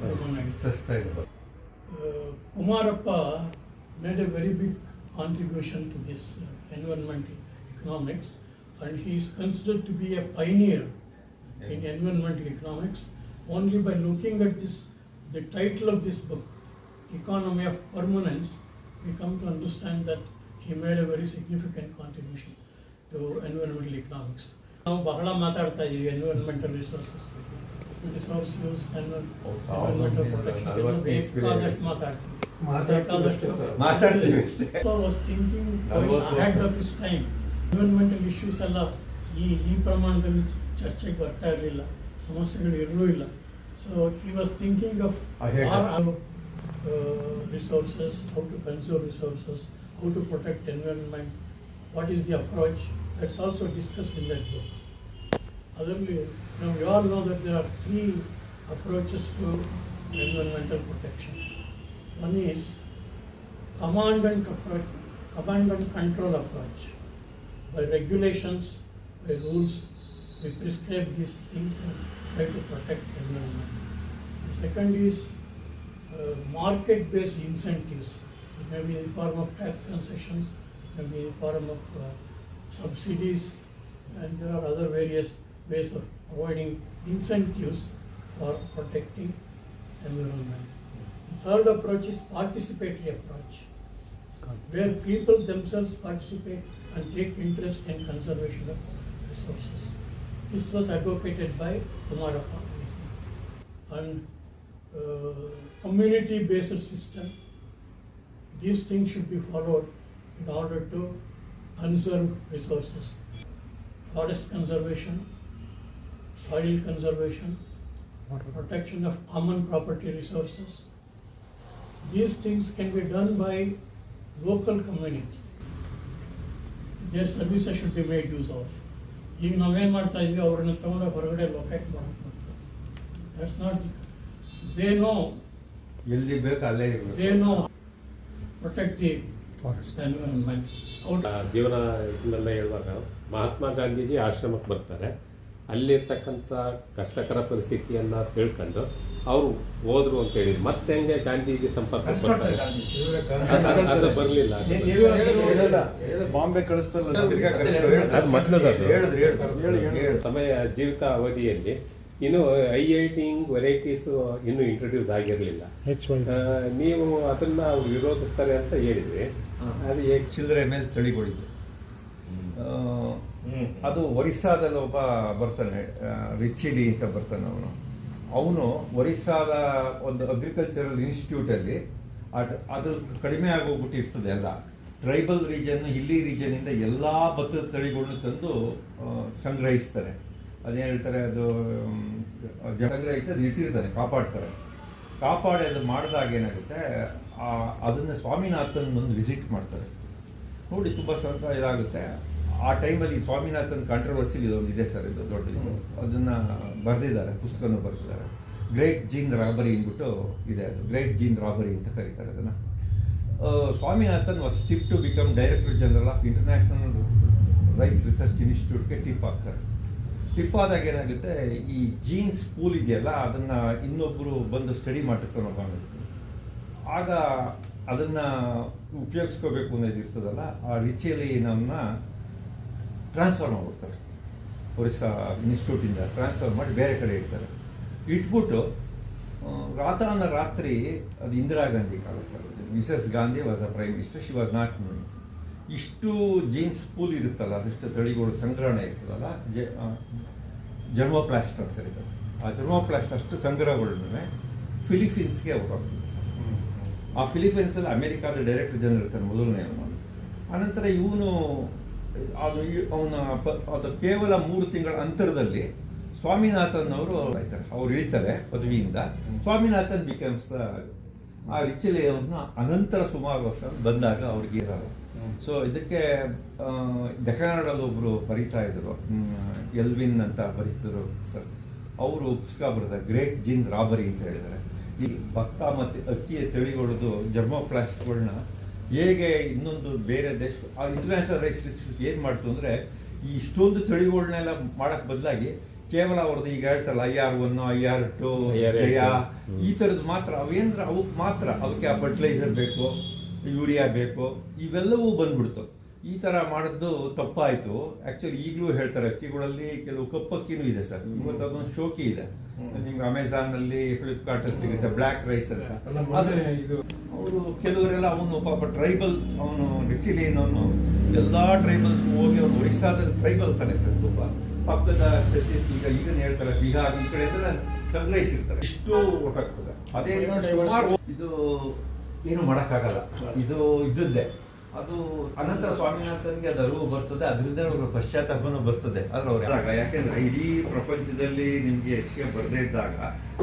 permanent. Sustainable. Kumarappa made a very big contribution to this environmental economics, and he is considered to be a pioneer in environmental economics. Only by looking at this, the title of this book, Economy of Permanence, we come to understand that he made a very significant contribution to environmental economics. ನಾವು ಬಹಳ ಮಾತಾಡ್ತಾ ಇದೀವಿ environmental resources use environmental protection ಬೇಕಾದಷ್ಟು ಮಾತಾಡ್ತೀವಿ ಅಷ್ಟೇ. was thinking ahead of his time. Environmental issues ಎಲ್ಲ ಈ ಪ್ರಮಾಣದಲ್ಲಿ ಚರ್ಚೆಗೆ ಬರ್ತಾ ಇರಲಿಲ್ಲ, ಸಮಸ್ಯೆಗಳು ಇರಲೂ ಇಲ್ಲ. So he was thinking of our resources, how to conserve resources, how to protect environment, what is the approach. That's also discussed in that book. Otherly, now we all know that there are 3 approaches to environmental protection. One is command and control approach. By regulations, by rules, we prescribe these things and try to protect environment. The second is market-based incentives. It may be in the form of tax concessions, it may be in the form of subsidies, and there are other various ways of providing incentives for protecting environment. The third approach is participatory approach, where people themselves participate and take interest in conservation of resources. This was advocated by Kumarappa. And community-based system, these things should be followed in order to conserve resources. Forest conservation, soil conservation, protection of common property resources. These things can be done by local community. Their services should be made use of. ಈಗ ನಾವೇನು ಮಾಡ್ತಾ ಇದ್ವಿ, ಅವ್ರನ್ನ ತಗೊಂಡು ಹೊರಗಡೆ locate ಮಾಡಕ್ಕೆ ಮಾಡ್ತಾರೆ. That's not, they know ಎಲ್ಲಿ ಬೇಕು ಅಲ್ಲೇ protect the ಫಾರೆಸ್ಟ್. environment. ಜೀವನ ಇದನ್ನೆಲ್ಲ ಹೇಳುವಾಗ ಮಹಾತ್ಮ ಗಾಂಧೀಜಿ ಆಶ್ರಮಕ್ಕೆ ಬರ್ತಾರೆ. ಅಲ್ಲಿರ್ತಕ್ಕಂಥ ಕಷ್ಟಕರ ಪರಿಸ್ಥಿತಿಯನ್ನು ತಿಳ್ಕೊಂಡು ಅವರು ಹೋದ್ರು ಅಂತ ಹೇಳಿದ್ರು. ಮತ್ತೆ ಹೆಂಗೆ ಗಾಂಧೀಜಿ ಸಂಪರ್ಕ ಬರ್ತಾರೆ? ಅದು ಬರಲಿಲ್ಲ. ಬಾಂಬೆ ಕಳಿಸ್ತಲ್ಲ. ಅದು ಮೊದಲದು. ಹೇಳಿದ್ರು. ಸಮಯ ಜೀವಿತ ಅವಧಿಯಲ್ಲಿ ಇನ್ನು IIT ವೆರೈಟೀಸ್ ಇನ್ನೂ ಇಂಟ್ರೊಡ್ಯೂಸ್ ಆಗಿರಲಿಲ್ಲ. ನೀವು ಅದನ್ನ ಅವ್ರು ವಿರೋಧಿಸ್ತಾರೆ ಅಂತ ಹೇಳಿದ್ರಿ. ಅದು ಹೇಗೆ? ಚಿಲ್ಲರೆ ಮೇಲೆ ತಳಿಗಳಿದ್ದು. ಅದು ಒರಿಸ್ಸಾದಲ್ಲಿ ಒಬ್ಬ ಬರ್ತಾನೆ, ರಿಚಿಡಿ ಅಂತ ಬರ್ತಾನೆ. ಅವನು ಒರಿಸ್ಸಾದ ಒಂದು ಅಗ್ರಿಕಲ್ಚರಲ್ ಇನ್ಸ್ಟಿಟ್ಯೂಟಲ್ಲಿ ಅದು ಕಡಿಮೆ ಆಗೋಗ್ಬಿಟ್ಟಿರ್ತದೆ. ಎಲ್ಲ ಟ್ರೈಬಲ್ ರೀಜನ್, ಹಿಲ್ಲಿ ರೀಜನಿಂದ ಎಲ್ಲ ಭತ್ತದ ತಳಿಗಳನ್ನು ತಂದು ಸಂಗ್ರಹಿಸ್ತಾರೆ. ಅದೇನು ಹೇಳ್ತಾರೆ, ಅದು ಸಂಗ್ರಹಿಸಿ ಅದು ಇಟ್ಟಿರ್ತಾರೆ, ಕಾಪಾಡಿ ಅದು ಮಾಡಿದಾಗ ಏನಾಗುತ್ತೆ, ಅದನ್ನು ಸ್ವಾಮಿನಾಥನ್ ಒಂದು ವಿಸಿಟ್ ಮಾಡ್ತಾರೆ. ನೋಡಿ ತುಂಬ ಇದಾಗುತ್ತೆ. ಆ ಟೈಮಲ್ಲಿ ಸ್ವಾಮಿನಾಥನ್ ಕಾಂಟ್ರವರ್ಸಿ ಇದೊಂದು ಇದೆ ಸರ್, ಇದು ದೊಡ್ಡದು. ಅದನ್ನು ಬರೆದಿದ್ದಾರೆ, ಪುಸ್ತಕನೂ ಬರೆದಿದ್ದಾರೆ. ಗ್ರೇಟ್ ಜೀನ್ ರಾಬರಿ ಅಂದ್ಬಿಟ್ಟು ಇದೆ. ಅದು ಗ್ರೇಟ್ ಜೀನ್ ರಾಬರಿ ಅಂತ ಕರೀತಾರೆ ಅದನ್ನು. Swaminathan was tip to become director general of international rice research ಇನ್ಸ್ಟಿಟ್ಯೂಟ್ಗೆ ಟಿಪ್ ಆಗ್ತಾರೆ. ಟಿಪ್ ಆದಾಗ ಏನಾಗುತ್ತೆ, ಈ ಜೀನ್ಸ್ ಪೂಲ್ ಇದೆಯಲ್ಲ, ಅದನ್ನು ಇನ್ನೊಬ್ಬರು ಬಂದು ಸ್ಟಡಿ ಮಾಡಿರ್ತಾರೆ ಒಬ್ಬ. ಆಗ ಅದನ್ನು ಉಪಯೋಗಿಸ್ಕೋಬೇಕು ಅನ್ನೋದು ಇರ್ತದಲ್ಲ, ಆ ರಿಚಿಯಲ್ಲಿ ನಮ್ಮನ್ನ ಟ್ರಾನ್ಸ್ಫರ್ ಮಾಡಿಬಿಡ್ತಾರೆ. ಒರಿಸ್ಸಾ ಇನ್ಸ್ಟಿಟ್ಯೂಟಿಂದ ಟ್ರಾನ್ಸ್ಫರ್ ಮಾಡಿ ಬೇರೆ ಕಡೆ ಇಡ್ತಾರೆ. ಇಟ್ಬಿಟ್ಟು ರಾತ್ರಿ ಅದು ಇಂದಿರಾ ಗಾಂಧಿ ಕಾಲ sir. Mrs Gandhi was a prime minister, she was not knowing. ಇಷ್ಟು ಜೀನ್ಸ್ ಪೂಲ್ ಇರುತ್ತಲ್ಲ, ಅದಷ್ಟು ತಳಿಗಳು ಸಂಗ್ರಹಣೆ ಇರ್ತದಲ್ಲ, ಜರ್ಮೋಪ್ಲಾಸ್ಟ್ ಅಂತ ಕರೀತಾರೆ. ಆ ಜರ್ಮೋಪ್ಲಾಸ್ಟ್ ಅಷ್ಟು ಸಂಗ್ರಹಗಳನ್ನ ಫಿಲಿಪೀನ್ಸ್ಗೆ ಅವ್ರು ಹೋಗ್ತಿದ್ದಾರೆ. ಆ ಫಿಲಿಪೀನ್ಸಲ್ಲಿ ಅಮೇರಿಕಾದ ಡೈರೆಕ್ಟರ್ ಜನರಲ್ ಇರ್ತಾರೆ ಮೊದಲನೇ ಅವನು. ಆನಂತರ ಇವನು ಅದು ಕೇವಲ 3 ತಿಂಗಳ ಅಂತರದಲ್ಲಿ ಸ್ವಾಮಿನಾಥನ್ ಅವರು ಅವ್ರು ಇಳಿತಾರೆ ಪದವಿಯಿಂದ. ಸ್ವಾಮಿನಾಥನ್ ಬಿಕಮ್ಸ್ ಆ ರಿಚಲಿ ಅವ್ರನ್ನ ಅನಂತರ ಸುಮಾರು ವರ್ಷ ಬಂದಾಗ ಅವ್ರಿಗೆ ಇರಲ್ಲ. ಸೊ ಇದಕ್ಕೆ ಡೆಕ್ಕನಾಡಲ್ಲಿ ಒಬ್ಬರು ಬರೀತಾ ಇದ್ರು, ಎಲ್ವಿನ್ ಅಂತ ಬರೀತಿದ್ರು ಸರ್. ಅವರು ಪುಸ್ತಕ ಬರೆದ ಗ್ರೇಟ್ ಜಿನ್ ರಾಬರಿ ಅಂತ ಹೇಳಿದ್ದಾರೆ. ಈ ಭತ್ತ ಮತ್ತು ಅಕ್ಕಿಯ ತಳಿಗಳದ್ದು ಜರ್ಮೋಪ್ಲಾಸ್ಟ್ಗಳನ್ನ ಹೇಗೆ ಇನ್ನೊಂದು ಬೇರೆ ದೇಶ ಇಂಟರ್ನ್ಯಾಷನಲ್ ರೈಸ್ ಏನು ಮಾಡ್ತು ಅಂದರೆ, ಈ ಇಷ್ಟೊಂದು ತಳಿಗಳನ್ನೆಲ್ಲ ಮಾಡೋಕ್ಕೆ ಬದಲಾಗಿ ಕೇವಲ ಅವ್ರದ್ದು ಈಗ ಹೇಳ್ತಾರಲ್ಲ IR1, IR2, ಜಯ ಈ ಥರದ್ದು ಮಾತ್ರ ಅವೇಂದ್ರೆ ಅವಕ್ಕೆ ಮಾತ್ರ ಅವಕ್ಕೆ ಆ ಫರ್ಟಿಲೈಸರ್ ಬೇಕು, ಯೂರಿಯಾ ಬೇಕು, ಇವೆಲ್ಲವೂ ಬಂದ್ಬಿಡ್ತು. ಈ ಥರ ಮಾಡಿದ್ದು ತಪ್ಪಾಯಿತು. ಆ್ಯಕ್ಚುಲಿ ಈಗಲೂ ಹೇಳ್ತಾರೆ ಅಕ್ಕಿಗಳಲ್ಲಿ ಕೆಲವು ಕಪ್ಪಕ್ಕಿನೂ ಇದೆ ಸರ್. ಇವತ್ತು ಅದೊಂದು ಶೋಕಿ ಇದೆ, ನಿಮ್ಗೆ ಅಮೆಝಾನಲ್ಲಿ ಫ್ಲಿಪ್ಕಾರ್ಟಲ್ಲಿ ಸಿಗುತ್ತೆ ಬ್ಲ್ಯಾಕ್ ರೈಸ್ ಅಂತ. ಆದರೆ ಅವರು ಕೆಲವರೆಲ್ಲ ಅವನು ಪಾಪ ಟ್ರೈಬಲ್, ಅವನು ರಿಚಿಲಿನವನು ಎಲ್ಲ ಟ್ರೈಬಲ್ಸ್ ಹೋಗಿ ಅವನು ಒರಿಸ್ಸಾದಲ್ಲಿ ಟ್ರೈಬಲ್ ತಾನೆ ಸರ್, ತುಂಬ ಪಕ್ಕದ ಈಗನೇ ಹೇಳ್ತಾರೆ ಬಿಹಾರ್ ಈ ಕಡೆ ಎಲ್ಲ ಸಂಗ್ರಹಿಸಿರ್ತಾರೆ. ಇಷ್ಟು ಹೊರಟಾಗ್ತದೆ. ಅದೇ ಇದು ಏನು ಮಾಡೋಕ್ಕಾಗಲ್ಲ, ಇದು ಇದ್ದದ್ದೇ. ಅದು ಅನಂತರ ಸ್ವಾಮಿನಾಥನ್ಗೆ ಅದು ಅರಿವು ಬರ್ತದೆ, ಅದರಿಂದ ಅವ್ರ ಪಶ್ಚಾತ್ತಾಪನೂ ಬರ್ತದೆ. ಆದ್ರೆ ಅವ್ರು ಯಾಕೆಂದ್ರೆ ಇಡೀ ಪ್ರಪಂಚದಲ್ಲಿ ನಿಮ್ಗೆ ಹೆಚ್ಚಿಗೆ ಬರದೇ ಇದ್ದಾಗ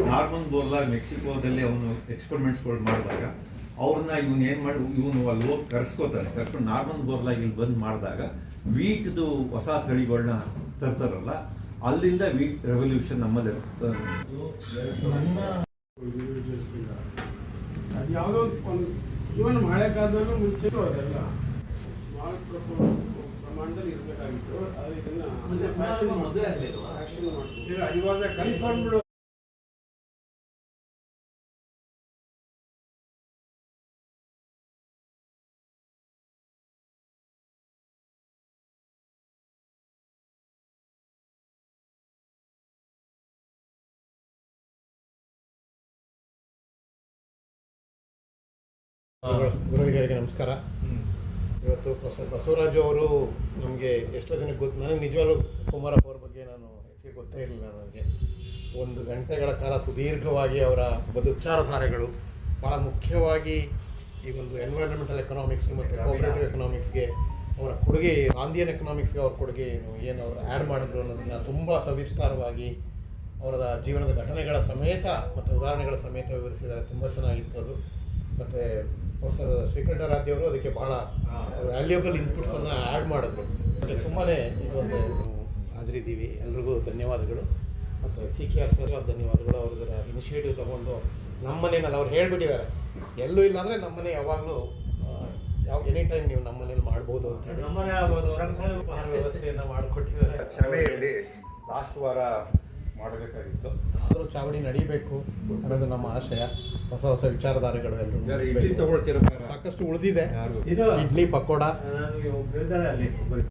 ನಾರ್ಮನ್ ಬೋರ್ಲಾಗ್ ಮೆಕ್ಸಿಕೋದಲ್ಲಿ ಅವನು ಎಕ್ಸ್ಪೆರಿಮೆಂಟ್ಸ್ಗಳು ಮಾಡಿದಾಗ ಅವ್ರನ್ನ ಇವನು ಅಲ್ಲಿ ಹೋಗಿ ಕರ್ಸ್ಕೊಂಡು ನಾರ್ಮನ್ ಬೋರ್ಲಾಗ್ ಇಲ್ಲಿ ಬಂದ್ ಮಾಡಿದಾಗ ವೀಟ್ದು ಹೊಸ ತಳಿಗಳನ್ನ ತರ್ತಾರಲ್ಲ, ಅಲ್ಲಿಂದ ವೀಟ್ ರೆವಲ್ಯೂಷನ್ ನಮ್ಮಲ್ಲಿ ಅದು ಯಾವುದೋ ಒಂದು ಇವನ್ ಮಳೆಗಾಲದಲ್ಲೂ ಮುಂಚೆ ಅದೆಲ್ಲ ಸ್ಮಾಲ್ ಪ್ರಮಾಣದಲ್ಲಿ ಇರಬೇಕಾಗಿತ್ತು. ಅದು ಇದನ್ನ ಫ್ಯಾಷನ್ ಮಾಡ್ತೀವಿ. ಇವಾಗ ಕನ್ಫರ್ಮ್ಡ್ ಗುರು ಹಿರಿಯರಿಗೆ ನಮಸ್ಕಾರ. ಇವತ್ತು ಪ್ರೊಫೆಸರ್ ಬಸವರಾಜು ಅವರು ನಮಗೆ ಎಷ್ಟೋ ಜನಕ್ಕೆ ಗೊತ್ತು. ನನಗೆ ನಿಜವಾಗ್ಲೂ ಕುಮಾರಪ್ಪ ಅವ್ರ ಬಗ್ಗೆ ನಾನು ಹೆಚ್ಚಿಗೆ ಗೊತ್ತೇ ಇರಲಿಲ್ಲ. ನನಗೆ 1 ಗಂಟೆಗಳ ಕಾಲ ಸುದೀರ್ಘವಾಗಿ ಅವರ ಬದುಚಾರಧಾರೆಗಳು, ಭಾಳ ಮುಖ್ಯವಾಗಿ ಈ ಒಂದು ಎನ್ವೈರನ್ಮೆಂಟಲ್ ಎಕನಾಮಿಕ್ಸ್ ಮತ್ತು ಕೋಆಪರೇಟಿವ್ ಎಕನಾಮಿಕ್ಸ್ಗೆ ಅವರ ಕೊಡುಗೆ, ಗಾಂಧಿಯನ್ ಎಕನಾಮಿಕ್ಸ್ಗೆ ಅವ್ರ ಕೊಡುಗೆ ಏನು ಅವರು ಆ್ಯಡ್ ಮಾಡಿದ್ರು ಅನ್ನೋದನ್ನು ತುಂಬ ಸವಿಸ್ತಾರವಾಗಿ ಅವರ ಜೀವನದ ಘಟನೆಗಳ ಸಮೇತ ಮತ್ತು ಉದಾಹರಣೆಗಳ ಸಮೇತ ವಿವರಿಸಿದ್ದಾರೆ. ತುಂಬ ಚೆನ್ನಾಗಿತ್ತು ಅದು. ಮತ್ತು ಪ್ರೊಫೆಸರ್ ಶ್ರೀಕಂಠರಾಧ್ಯ ಅವರು ಅದಕ್ಕೆ ಭಾಳ ವ್ಯಾಲ್ಯೂಬಲ್ ಇನ್ಪುಟ್ಸನ್ನು ಆ್ಯಡ್ ಮಾಡಿದ್ರು. ತುಂಬಾ ಇವತ್ತು ಹಾಜರಿದ್ದೀವಿ. ಎಲ್ರಿಗೂ ಧನ್ಯವಾದಗಳು. ಮತ್ತು CKR ಸರ್ ಧನ್ಯವಾದಗಳು. ಅವ್ರದ್ರ ಇನಿಷಿಯೇಟಿವ್ ತೊಗೊಂಡು ನಮ್ಮನೇನಲ್ಲಿ ಅವ್ರು ಹೇಳ್ಬಿಟ್ಟಿದ್ದಾರೆ, ಎಲ್ಲೂ ಇಲ್ಲ ಅಂದರೆ ನಮ್ಮನೆ ಯಾವಾಗಲೂ ಎನಿ ಟೈಮ್ ನೀವು ನಮ್ಮನೇಲಿ ಮಾಡ್ಬೋದು ಅಂತ ಹೇಳಿ ನಮ್ಮನೆ ಆಗ್ಬೋದು, ಉಪಹಾರ ವ್ಯವಸ್ಥೆಯನ್ನು ಮಾಡಿಕೊಟ್ಟಿದ್ದಾರೆ. ಕ್ಷಮೆ ಇರಲಿ, ಲಾಸ್ಟ್ ವಾರ ಮಾಡಬೇಕಾಗಿತ್ತು. ಆದರೂ ಚಾವಡಿ ನಡೀಬೇಕು ಅನ್ನೋದು ನಮ್ಮ ಆಶಯ. ಹೊಸ ಹೊಸ ವಿಚಾರಧಾರೆಗಳು ಇಡ್ಲಿ ಎಲ್ಲರೂ ತಗೊಳ್ತೀರ? ಸಾಕಷ್ಟು ಉಳಿದಿದೆ. ಇದು ಇಡ್ಲಿ ಪಕೋಡ ನಾನು ಒಬ್ರು ಇದ್ದಾರೆ ಅಲ್ಲಿ ಒಬ್ಬರು